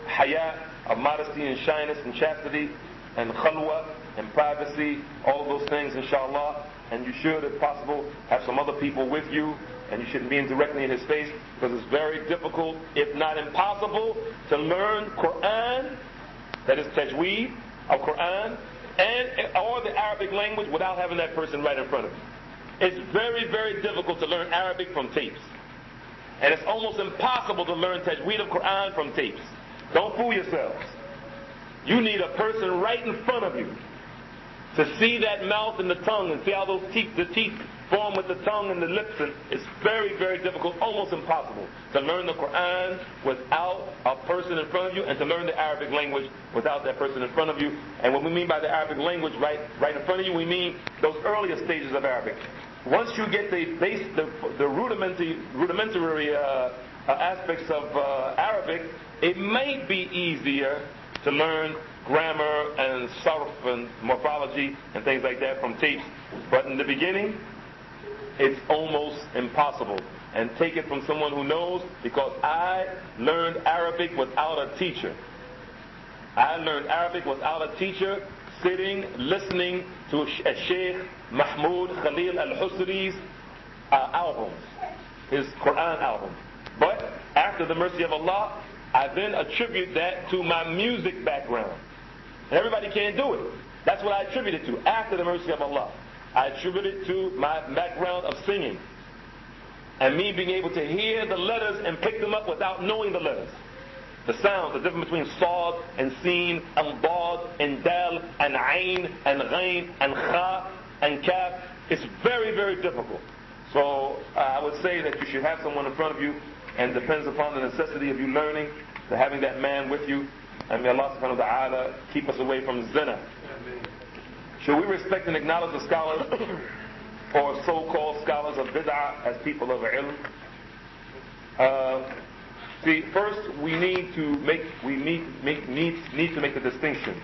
haya, of modesty and shyness and chastity and khalwa and privacy, all of those things, inshallah. And you should, if possible, have some other people with you, and you shouldn't be in directly in his face, because it's very difficult, if not impossible, to learn Qur'an, that is tajweed of Qur'an, or the Arabic language without having that person right in front of you. It's very, very difficult to learn Arabic from tapes. And it's almost impossible to learn tajweed of Qur'an from tapes. Don't fool yourselves. You need a person right in front of you to see that mouth and the tongue and see how the teeth form with the tongue and the lips. And it's very, very difficult, almost impossible, to learn the Qur'an without a person in front of you, and to learn the Arabic language without that person in front of you. And what we mean by the Arabic language right in front of you, we mean those earlier stages of Arabic. once you get the rudimentary aspects of Arabic, it may be easier to learn grammar and sarf and morphology and things like that from tapes. But in the beginning, it's almost impossible. And take it from someone who knows, because I learned Arabic without a teacher. I learned Arabic without a teacher, sitting, listening to Sheikh Mahmoud Khalil al-Husri's albums, his Qur'an albums. But after the mercy of Allah, I then attribute that to my music background. And everybody can't do it. That's what I attribute it to, after the mercy of Allah. I attribute it to my background of singing. And me being able to hear the letters and pick them up without knowing the letters. The sounds, the difference between Sad and Sin and Dad and Dal and Ain and Ghain and Kha and Kaf. It's very, very difficult. So I would say that you should have someone in front of you, and it depends upon the necessity of you learning, to having that man with you. And may Allah subhanahu wa ta'ala keep us away from zina. Should we respect and acknowledge the scholars or so-called scholars of bid'ah as people of ilm? See, first we need to make the distinction.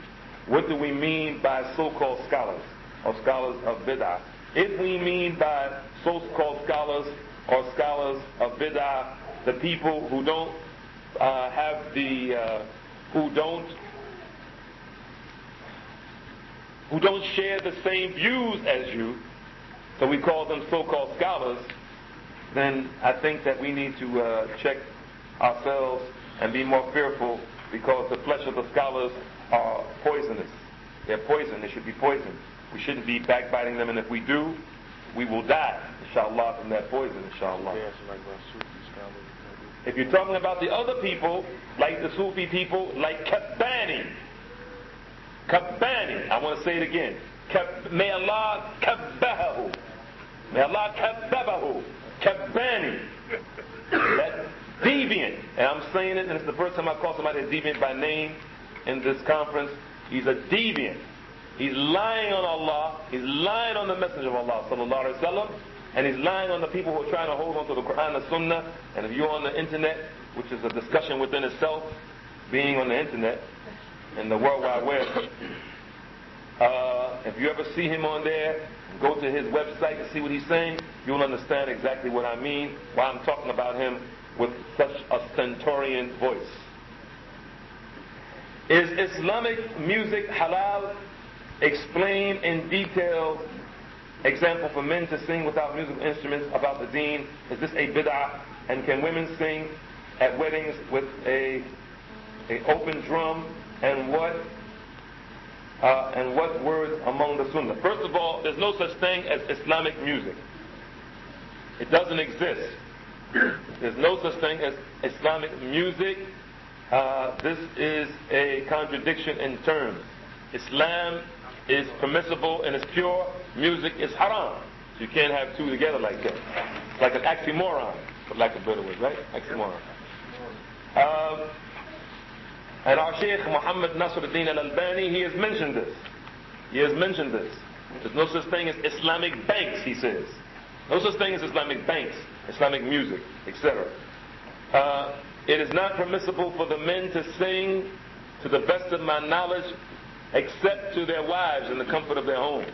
What do we mean by so-called scholars or scholars of bid'ah? If we mean by so-called scholars or scholars of bid'ah the people who don't who don't share the same views as you, so we call them so-called scholars, then I think that we need to check ourselves and be more fearful, because the flesh of the scholars are poisonous. They're poison. They should be poisoned. We shouldn't be backbiting them, and if we do, we will die, inshallah, from that poison, inshallah. If you're talking about the other people, like the Sufi people, like Kabbani, I want to say it again. May Allah kabbahu. May Allah kabbahu. Kabbani. That deviant. And I'm saying it, and it's the first time I call somebody a deviant by name in this conference. He's a deviant. He's lying on Allah. He's lying on the Messenger of Allah, sallallahu alaihi wasallam. And he's lying on the people who are trying to hold on to the Qur'an and Sunnah. And if you're on the internet, which is a discussion within itself, being on the internet and the World Wide Web, if you ever see him on there, go to his website and see what he's saying, you'll understand exactly what I mean, why I'm talking about him with such a stentorian voice. Is Islamic music halal? Explain in detail. Example for men to sing without musical instruments about the deen. Is this a bid'ah? And can women sing at weddings with a open drum? And what words among the sunnah? First of all, there's no such thing as Islamic music. It doesn't exist. There's no such thing as Islamic music. This is a contradiction in terms. Islam is permissible and it's pure. Music is haram. So you can't have two together like that. It's like an oxymoron, for lack of a better word, right? Oxymoron. And our Shaykh Muhammad Nasruddin al-Albani, he has mentioned this. There's no such thing as Islamic banks, he says. No such thing as Islamic banks, Islamic music, etc. It is not permissible for the men to sing, to the best of my knowledge, except to their wives in the comfort of their homes.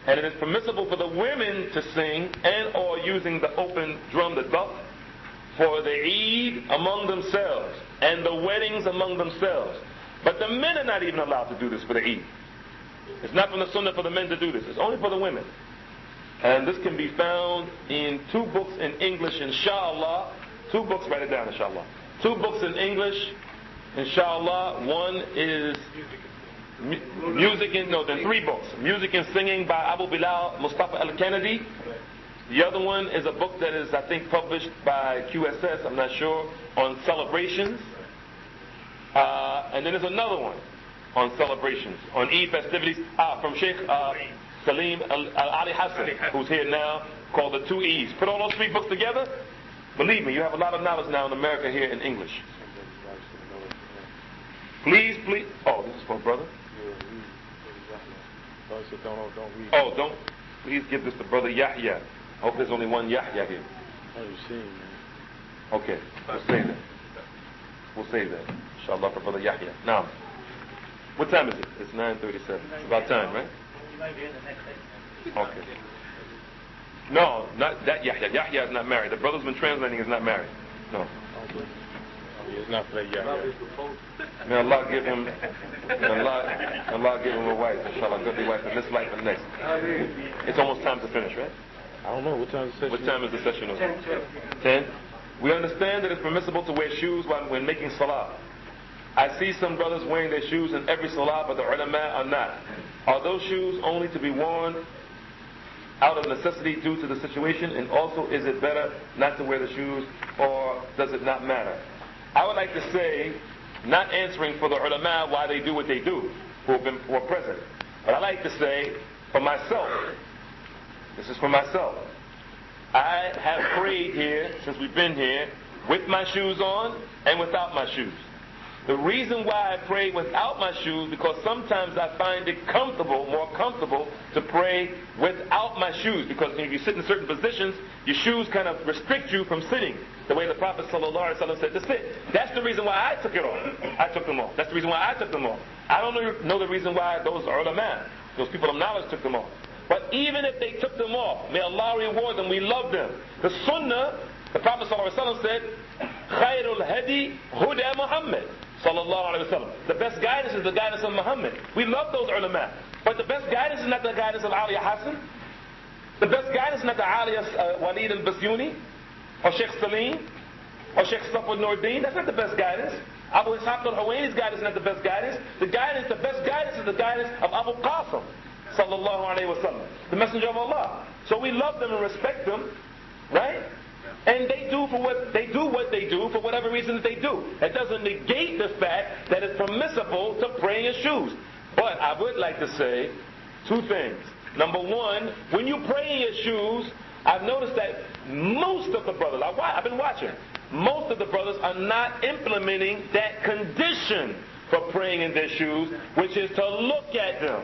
And it is permissible for the women to sing and or using the open drum, the duff, for the Eid among themselves and the weddings among themselves. But the men are not even allowed to do this for the Eid. It's not from the Sunnah for the men to do this. It's only for the women. And this can be found in 2 books in English, inshallah. 2 books, write it down, inshallah. 2 books in English, inshallah. One is then 3 books. Music and Singing by Abu Bilal Mustafa al-Kennedy. The other one is a book that is, I think, published by QSS, I'm not sure, on celebrations. And then there's another one on celebrations, on Eid festivities, from Sheikh Salim Ali Hassan, who's here now, called The 2 Eids. Put all those 3 books together, believe me, you have a lot of knowledge now in America here in English. Please. Oh, this is for brother? Don't read. Oh, don't. please give this to Brother Yahya. I hope there's only one Yahya here. Oh, you see, man. Okay, we'll save that. We'll save that. Inshallah for Brother Yahya. Now, what time is it? It's 9:37. It's about time, right? Okay. No, not that Yahya. Yahya is not married. The brother's been translating is not married. No. It's not for that Yahya. May Allah give him, Allah give him a wife, inshallah, a goodly wife in this life and next. It's almost time to finish, right? I don't know. What time is the session? What time is the session over? 10. We understand that it's permissible to wear shoes when making salah. I see some brothers wearing their shoes in every salah, but the ulama are not. Are those shoes only to be worn out of necessity due to the situation? And also, is it better not to wear the shoes, or does it not matter? I would like to say, not answering for the ulama why they do what they do, who are present. But I like to say, for myself, this is for myself. I have prayed here, since we've been here, with my shoes on and without my shoes. The reason why I pray without my shoes, because sometimes I find it more comfortable to pray without my shoes, because if you sit in certain positions, your shoes kind of restrict you from sitting, the way the Prophet ﷺ said to sit. That's the reason why I took it off. I took them off. That's the reason why I took them off. I don't know the reason why those ulama, those people of knowledge, took them off. But even if they took them off, may Allah reward them, we love them. The sunnah, the Prophet ﷺ said, Khairul hadi huda Muhammad. Sallallahu alayhi wa sallam. The best guidance is the guidance of Muhammad. We love those ulama. But the best guidance is not the guidance of Ali Hassan. The best guidance is not the Ali Walid al-Basyuni, or Sheikh Salim, or Sheikh Safwad Nordin. That's not the best guidance. Abu Ishaq al-Huwaini's guidance is not the best guidance. The best guidance is the guidance of Abu Qasim, sallallahu alayhi wa sallam, the Messenger of Allah. So we love them and respect them, right? And they do what they do for whatever reason that they do. It doesn't negate the fact that it's permissible to pray in your shoes. But I would like to say two things. Number one, when you pray in your shoes, I've noticed that most of the brothers, I've been watching, most of the brothers are not implementing that condition for praying in their shoes, which is to look at them.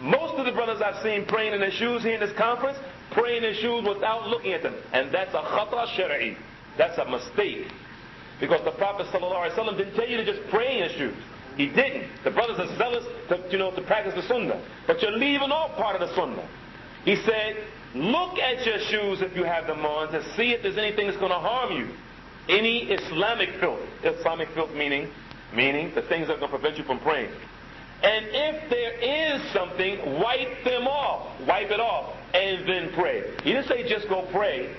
Most of the brothers I've seen praying in their shoes here in this conference, praying in their shoes without looking at them. And that's a khata shar'i. That's a mistake. Because the Prophet ﷺ didn't tell you to just pray in your shoes. He didn't. The brothers are zealous to practice the sunnah. But you're leaving off part of the sunnah. He said, look at your shoes if you have them on to see if there's anything that's going to harm you. Any Islamic filth. Islamic filth meaning the things that are going to prevent you from praying. And if there is something, wipe them off. Wipe it off. And then pray. He didn't say just go pray,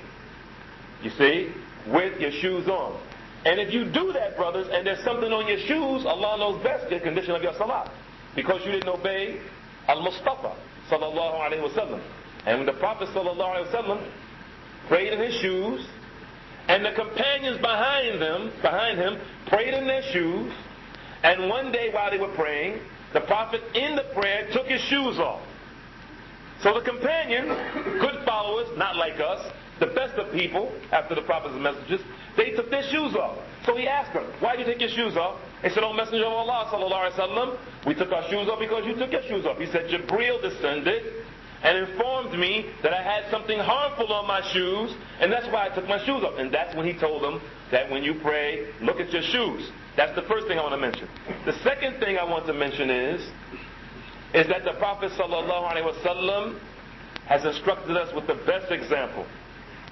you see, with your shoes on. And if you do that, brothers, and there's something on your shoes, Allah knows best the condition of your salah. Because you didn't obey Al-Mustafa, sallallahu alayhi wa sallam. And when the Prophet sallallahu alayhi wa sallam prayed in his shoes, and the companions behind him prayed in their shoes, and one day while they were praying, the Prophet in the prayer took his shoes off. So the companions, good followers, not like us, the best of people, after the Prophet's messages, they took their shoes off. So he asked them, why did you take your shoes off? They said, oh, Messenger of Allah, sallallahu alaihi wasallam, we took our shoes off because you took your shoes off. He said, Jibreel descended and informed me that I had something harmful on my shoes, and that's why I took my shoes off. And that's when he told them that when you pray, look at your shoes. That's the first thing I want to mention. The second thing I want to mention is that the Prophet sallallahu alaihi wasallam has instructed us with the best example.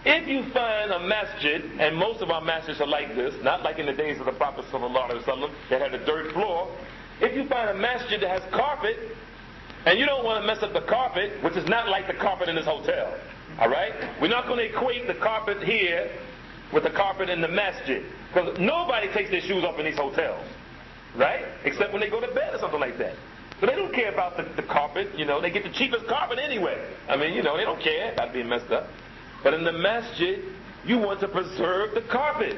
If you find a masjid, and most of our masjids are like this, not like in the days of the Prophet sallallahu alaihi wasallam that had a dirt floor. If you find a masjid that has carpet, and you don't want to mess up the carpet, which is not like the carpet in this hotel, all right? We're not going to equate the carpet here with the carpet in the masjid, because nobody takes their shoes off in these hotels, right? Except when they go to bed or something like that. So they don't care about the carpet, they get the cheapest carpet anyway. I mean, they don't care about being messed up. But in the masjid, you want to preserve the carpet.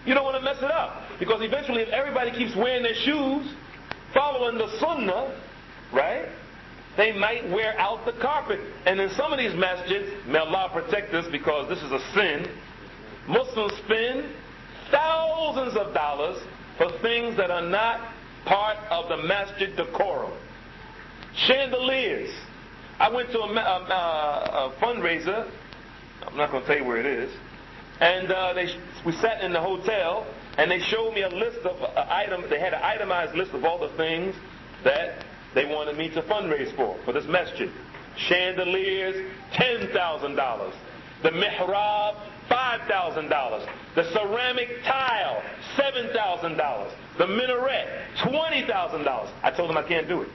You don't want to mess it up. Because eventually, if everybody keeps wearing their shoes, following the sunnah, right, they might wear out the carpet. And in some of these masjids, may Allah protect us because this is a sin, Muslims spend thousands of dollars for things that are not part of the masjid decorum. Chandeliers, I went to a fundraiser. I'm not going to tell you where it is. And we sat in the hotel, and they showed me a list of items. They had an itemized list of all the things that they wanted me to fundraise for this masjid. Chandeliers, $10,000. The mihrab, $5,000. The ceramic tile, $7,000. The minaret, $20,000. I told them I can't do it.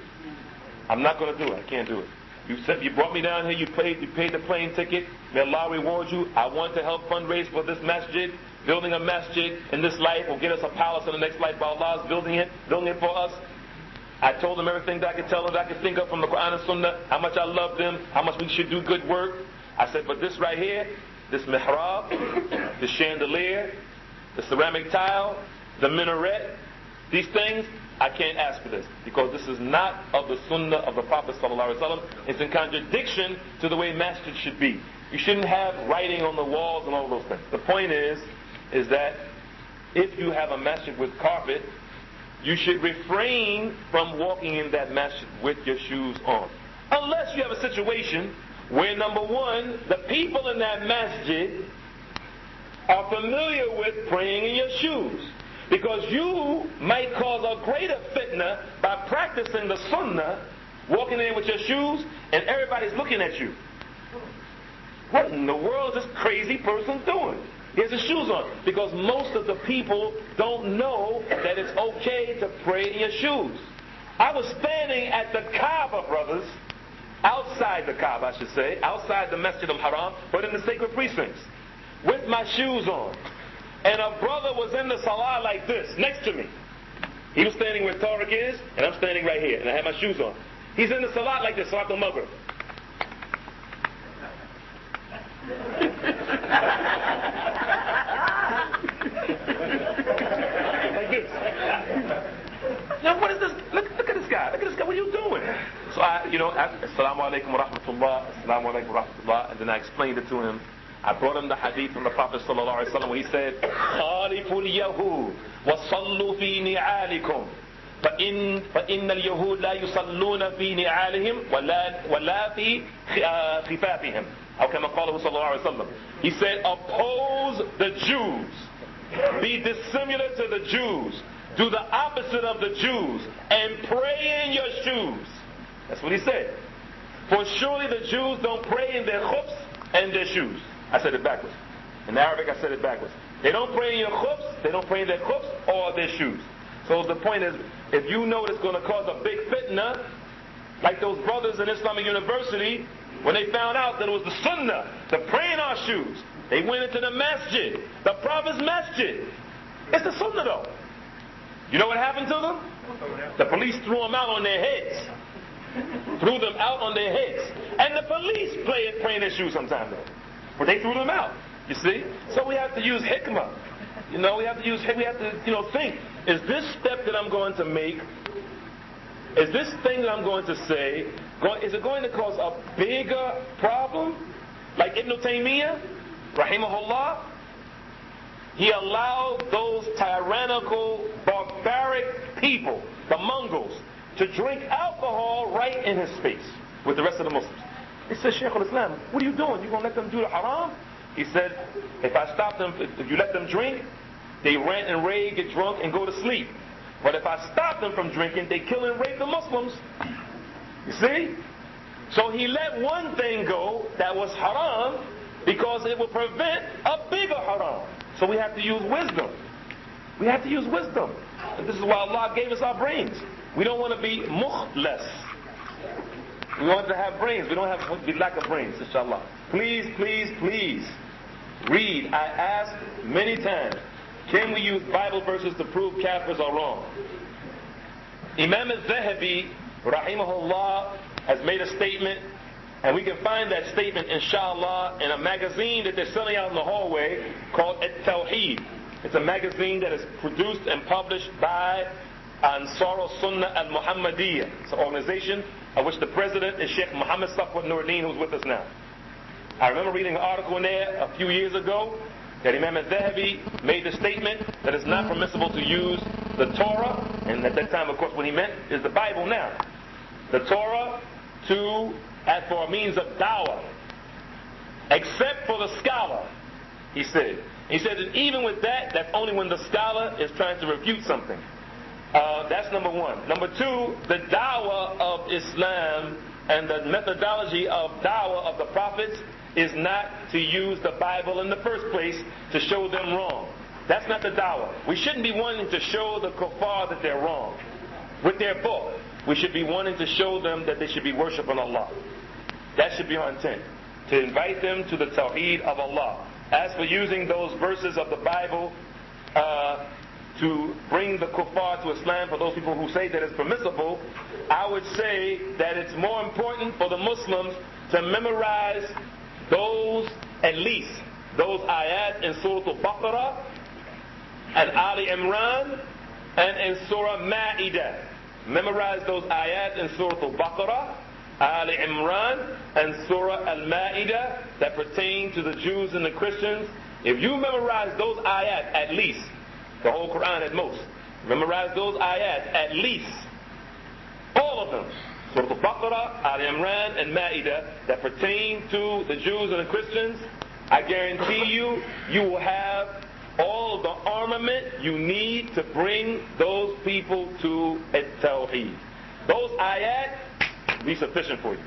I'm not going to do it. I can't do it. You brought me down here. You paid the plane ticket. May Allah reward you. I want to help fundraise for this masjid. Building a masjid in this life will get us a palace in the next life. By Allah is building it for us. I told them everything that I could tell them, that I could think of from the Qur'an and Sunnah, how much I love them, how much we should do good work. I said, but this right here, this mihrab, the chandelier, the ceramic tile, the minaret, these things, I can't ask for this, because this is not of the Sunnah of the Prophet ﷺ. It's in contradiction to the way masjid should be. You shouldn't have writing on the walls and all those things. The point is that if you have a masjid with carpet, you should refrain from walking in that masjid with your shoes on. Unless you have a situation where, number one, the people in that masjid are familiar with praying in your shoes. Because you might cause a greater fitna by practicing the sunnah, walking in with your shoes, and everybody's looking at you. What in the world is this crazy person doing? He has his shoes on. Because most of the people don't know that it's okay to pray in your shoes. I was standing at the Kaaba, brothers, outside the Kaaba, I should say, outside the Masjid al-Haram, but in the sacred precincts, with my shoes on. And a brother was in the salah like this, next to me. He was standing where Tariq is, and I'm standing right here, and I have my shoes on. He's in the salat like this, Salat al-Maghrib. Like this. Now what is this? Look at this guy. Look at this guy. What are you doing? So Assalamu alaikum wa rahmatullah, Assalamu alaikum wa rahmatullah, and then I explained it to him. I brought him the hadith from the Prophet sallallahu alaihi wasallam where he said, خَالِفُ الْيَهُودِ وَصَلُّوا فِي نِعَالِكُمْ فَإِنَّ الْيَهُودَ لَا يُصَلُّونَ فِي نِعَالِهِمْ وَلَا فِي خِفَافِهِمْ أو كما قاله صلى الله عليه وسلم. He said, oppose the Jews. Be dissimilar to the Jews. Do the opposite of the Jews. And pray in your shoes. That's what he said. For surely the Jews don't pray in their khufs and their shoes. I said it backwards. In Arabic, I said it backwards. They don't pray in your khufs, they don't pray in their khufs or their shoes. So the point is, if you know it's going to cause a big fitna, like those brothers in Islamic University, when they found out that it was the sunnah to pray in our shoes, they went into the masjid, the Prophet's masjid. It's the sunnah though. You know what happened to them? The police threw them out on their heads. Threw them out on their heads. And the police pray in their shoes sometimes though. But they threw them out. You see? So we have to use hikmah. We have to think, is this step that I'm going to make, is this thing that I'm going to say, is it going to cause a bigger problem? Like Ibn Taymiyyah, rahimahullah, he allowed those tyrannical, barbaric people, the Mongols, to drink alcohol right in his face with the rest of the Muslims. He said, Shaykh al-Islam, what are you doing? You going to let them do the haram? He said, if I stop them, if you let them drink, they rant and rave, get drunk, and go to sleep. But if I stop them from drinking, they kill and rape the Muslims. You see? So he let one thing go that was haram because it will prevent a bigger haram. So we have to use wisdom. We have to use wisdom. And this is why Allah gave us our brains. We don't want to be mukhlas. We want to have brains. We don't have to be lack of brains, inshallah. Please, please, please read. I asked many times, can we use Bible verses to prove kafirs are wrong? Imam al-Zahabi, rahimahullah, has made a statement, and we can find that statement, inshallah, in a magazine that they're selling out in the hallway called At-Tawheed. It's a magazine that is produced and published by Ansar al-Sunnah al-Muhammadiyah. It's an organization of which the president is Sheikh Muhammad Safwat Nuruddin, who's with us now. I remember reading an article in there a few years ago that Imam al-Zahabi made the statement that it's not permissible to use the Torah, and at that time, of course, what he meant is the Bible now. The Torah to as for a means of dawah, except for the scholar, he said. He said that even with that, that's only when the scholar is trying to refute something. That's number one. Number two, the dawah of Islam and the methodology of dawah of the prophets is not to use the Bible in the first place to show them wrong. That's not the dawah. We shouldn't be wanting to show the kuffar that they're wrong with their book. We should be wanting to show them that they should be worshiping Allah. That should be our intent, to invite them to the tawheed of Allah. As for using those verses of the Bible to bring the kuffar to Islam, for those people who say that it's permissible, I would say that it's more important for the Muslims to memorize those, at least, those ayat in Surah Al-Baqarah and Ali Imran and in Surah Ma'idah. Memorize those ayat in Surah Al-Baqarah, Ali Imran and Surah Al-Ma'idah that pertain to the Jews and the Christians. If you memorize those ayat at least, the whole Qur'an at most, memorize those ayat at least, all of them, Surah Al-Baqarah, Ali Imran and Ma'idah, that pertain to the Jews and the Christians, I guarantee you, you will have all the armament you need to bring those people to at-Tawheed. Those ayat will be sufficient for you.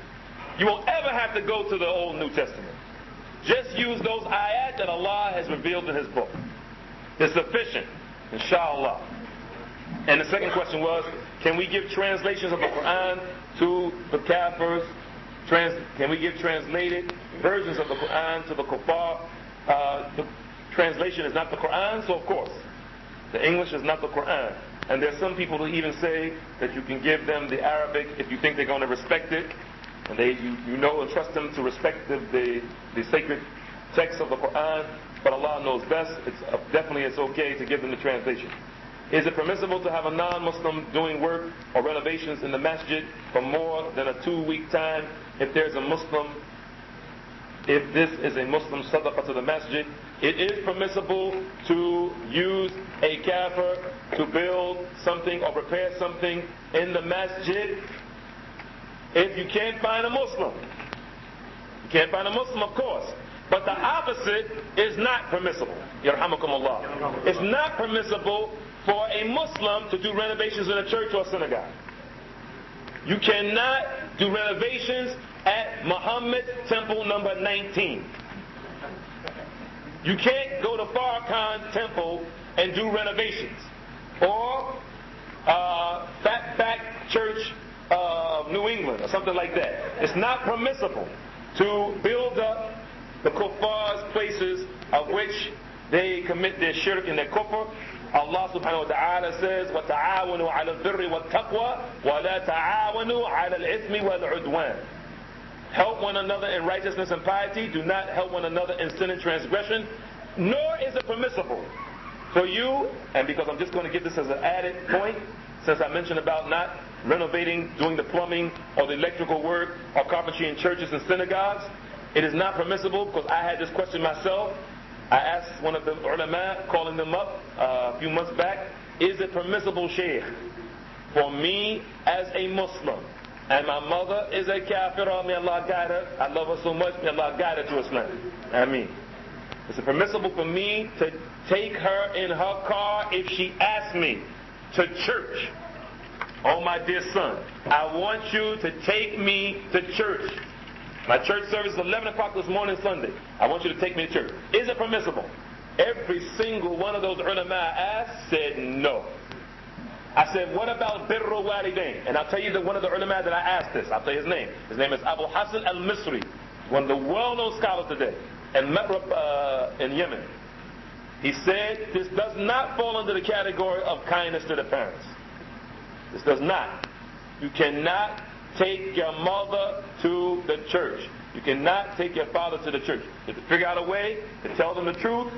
You won't ever have to go to the Old New Testament. Just use those ayat that Allah has revealed in His book. It's sufficient, inshallah. And the second question was, can we give translations of the Qur'an to the kafirs? Can we give translated versions of the Qur'an to the kuffar? The translation is not the Qur'an, so of course, the English is not the Qur'an. And there's some people who even say that you can give them the Arabic if you think they're going to respect it, and you know and trust them to respect the sacred text of the Qur'an. But Allah knows best. Definitely it's okay to give them the translation. Is it permissible to have a non-Muslim doing work or renovations in the masjid for more than a 2-week time if there's a Muslim? If this is a Muslim sadaqah to the masjid, it is permissible to use a kafir to build something or repair something in the masjid if you can't find a Muslim. You can't find a Muslim, of course. But the opposite is not permissible. Yarhamakumullah. It's not permissible for a Muslim to do renovations in a church or synagogue. You cannot do renovations at Muhammad's temple number 19. You can't go to Farrakhan temple and do renovations. Or Fatback Church of New England or something like that. It's not permissible to build up the kuffar's places of which they commit their shirk and their kufr. Allah subhanahu wa ta'ala says, وَتَعَاوَنُوا عَلَى الْبِرِّ وَالتَّقْوَى وَلَا تَعَاوَنُوا عَلَى الْإِثْمِ وَالْعُدْوَانِ. Help one another in righteousness and piety. Do not help one another in sin and transgression. Nor is it permissible for you, and because I'm just going to give this as an added point, since I mentioned about not renovating, doing the plumbing or the electrical work or carpentry in churches and synagogues, it is not permissible because I had this question myself. I asked one of the ulama, calling them up a few months back, is it permissible, Shaykh, for me as a Muslim, and my mother is a kafirah, may Allah guide her, I love her so much, may Allah guide her to Islam. Ameen. Is it permissible for me to take her in her car if she asks me to church? Oh my dear son, I want you to take me to church. My church service is 11 o'clock this morning, Sunday. I want you to take me to church. Is it permissible? Every single one of those ulama I asked said no. I said, what about birrul walidain? And I'll tell you that one of the ulama that I asked this, I'll tell you his name. His name is Abu Hassan al-Misri, one of the well-known scholars today, in Maghrib in Yemen. He said, this does not fall under the category of kindness to the parents. This does not. You cannot take your mother to the church. You cannot take your father to the church. You have to figure out a way to tell them the truth.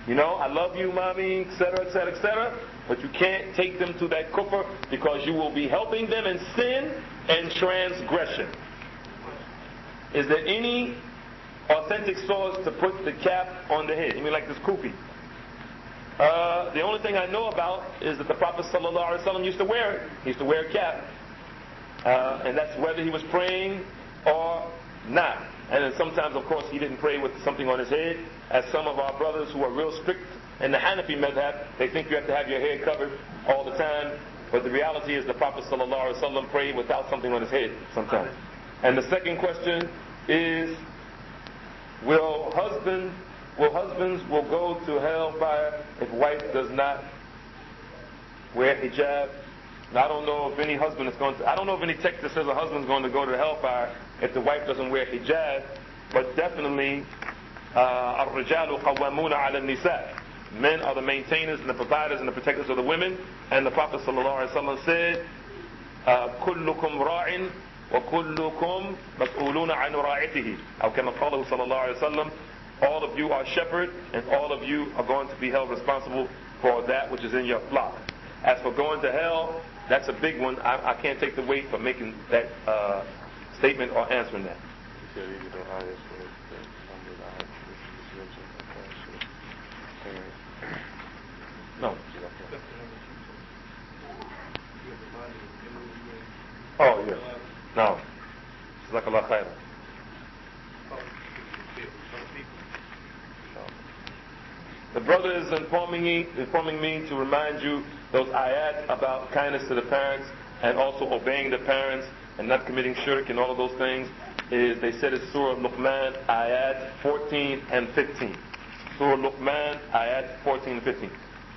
You know, I love you, mommy, etc., etc., etc. But you can't take them to that kufr because you will be helping them in sin and transgression. Is there any authentic source to put the cap on the head? You mean like this kufi? The only thing I know about is that the Prophet ﷺ used to wear it. He used to wear a cap. And that's whether he was praying or not. And then sometimes, of course, he didn't pray with something on his head, as some of our brothers who are real strict in the Hanafi madhab, they think you have to have your head covered all the time. But the reality is the Prophet ﷺ prayed without something on his head sometimes. And the second question is, will husbands go to hellfire if wife does not wear hijab? Now, I don't know if any husband is going to, I don't know if any text that says a husband's going to go to hellfire if the wife doesn't wear hijab, but definitely الرجال قوامون على النساء. Men are the maintainers and the providers and the protectors of the women. And the Prophet ﷺ said, كلكم راع وكلكم مسؤولون عن رعيته. أو كما قاله صلى الله عليه وسلم, all of you are shepherds and all of you are going to be held responsible for that which is in your flock. As for going to hell, that's a big one. I can't take the weight for making that statement or answering that. No. Oh, yes. No. Jazakallah khairan. The brother is informing me to remind you those ayat about kindness to the parents and also obeying the parents and not committing shirk and all of those things. They said it's Surah Luqman, ayat 14 and 15. Surah Luqman, ayat 14 and 15.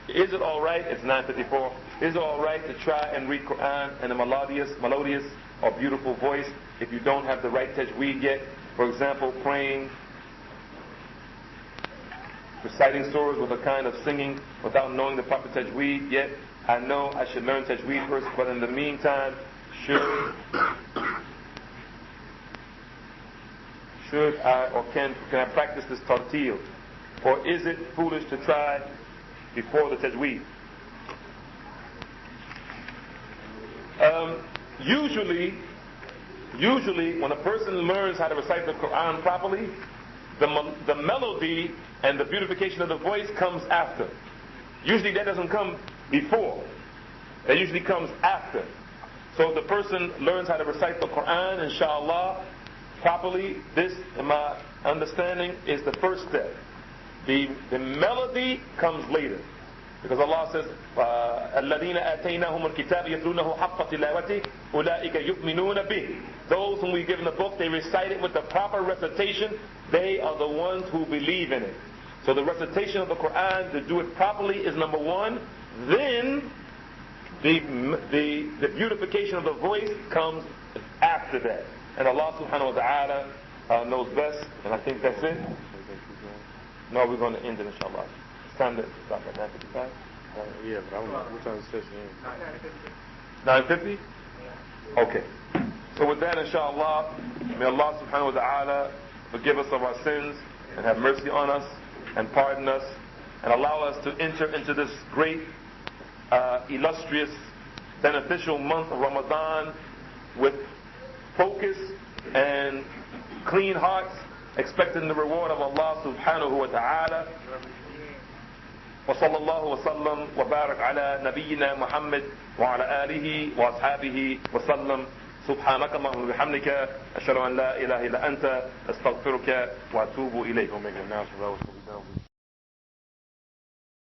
Is it alright, it's 9:54, is it alright to try and read Qur'an in a melodious or beautiful voice if you don't have the right tajweed yet? For example, praying, reciting surahs with a kind of singing without knowing the proper tajweed yet. I know I should learn tajweed first, but in the meantime, should I or can I practice this tartil? Or is it foolish to try before the tajweed? Usually when a person learns how to recite the Qur'an properly, the melody and the beautification of the voice comes after. Usually that doesn't come before. That usually comes after. So if the person learns how to recite the Qur'an, inshallah, properly, this, in my understanding, is the first step. The melody comes later. Because Allah says, الَّذِينَ آتَيْنَاهُمُ الْكِتَابَ يَتْلُونَهُ حَقَّ تِلَاوَتِهِ أُولَٰئِكَ يُؤْمِنُونَ بِهِ. Those whom we give in the book, they recite it with the proper recitation. They are the ones who believe in it. So the recitation of the Qur'an, to do it properly, is number one. Then the beautification of the voice comes after that. And Allah subhanahu wa ta'ala knows best. And I think that's it. No, we're going to end it, inshallah. It's time to stop at 9:55. Yeah, but I don't know what time the session is. 9:50? Okay. So with that, inshallah, may Allah subhanahu wa ta'ala forgive us of our sins and have mercy on us and pardon us and allow us to enter into this great, illustrious, beneficial month of Ramadan with focus and clean hearts, expecting the reward of Allah subhanahu wa ta'ala. وصلى الله وسلم وبارك على نبينا محمد وعلى آله وأصحابه وسلم. سبحانك اللهم وبحمدك أشهد أن لا إله إلا أنت أستغفرك وأتوب إليك.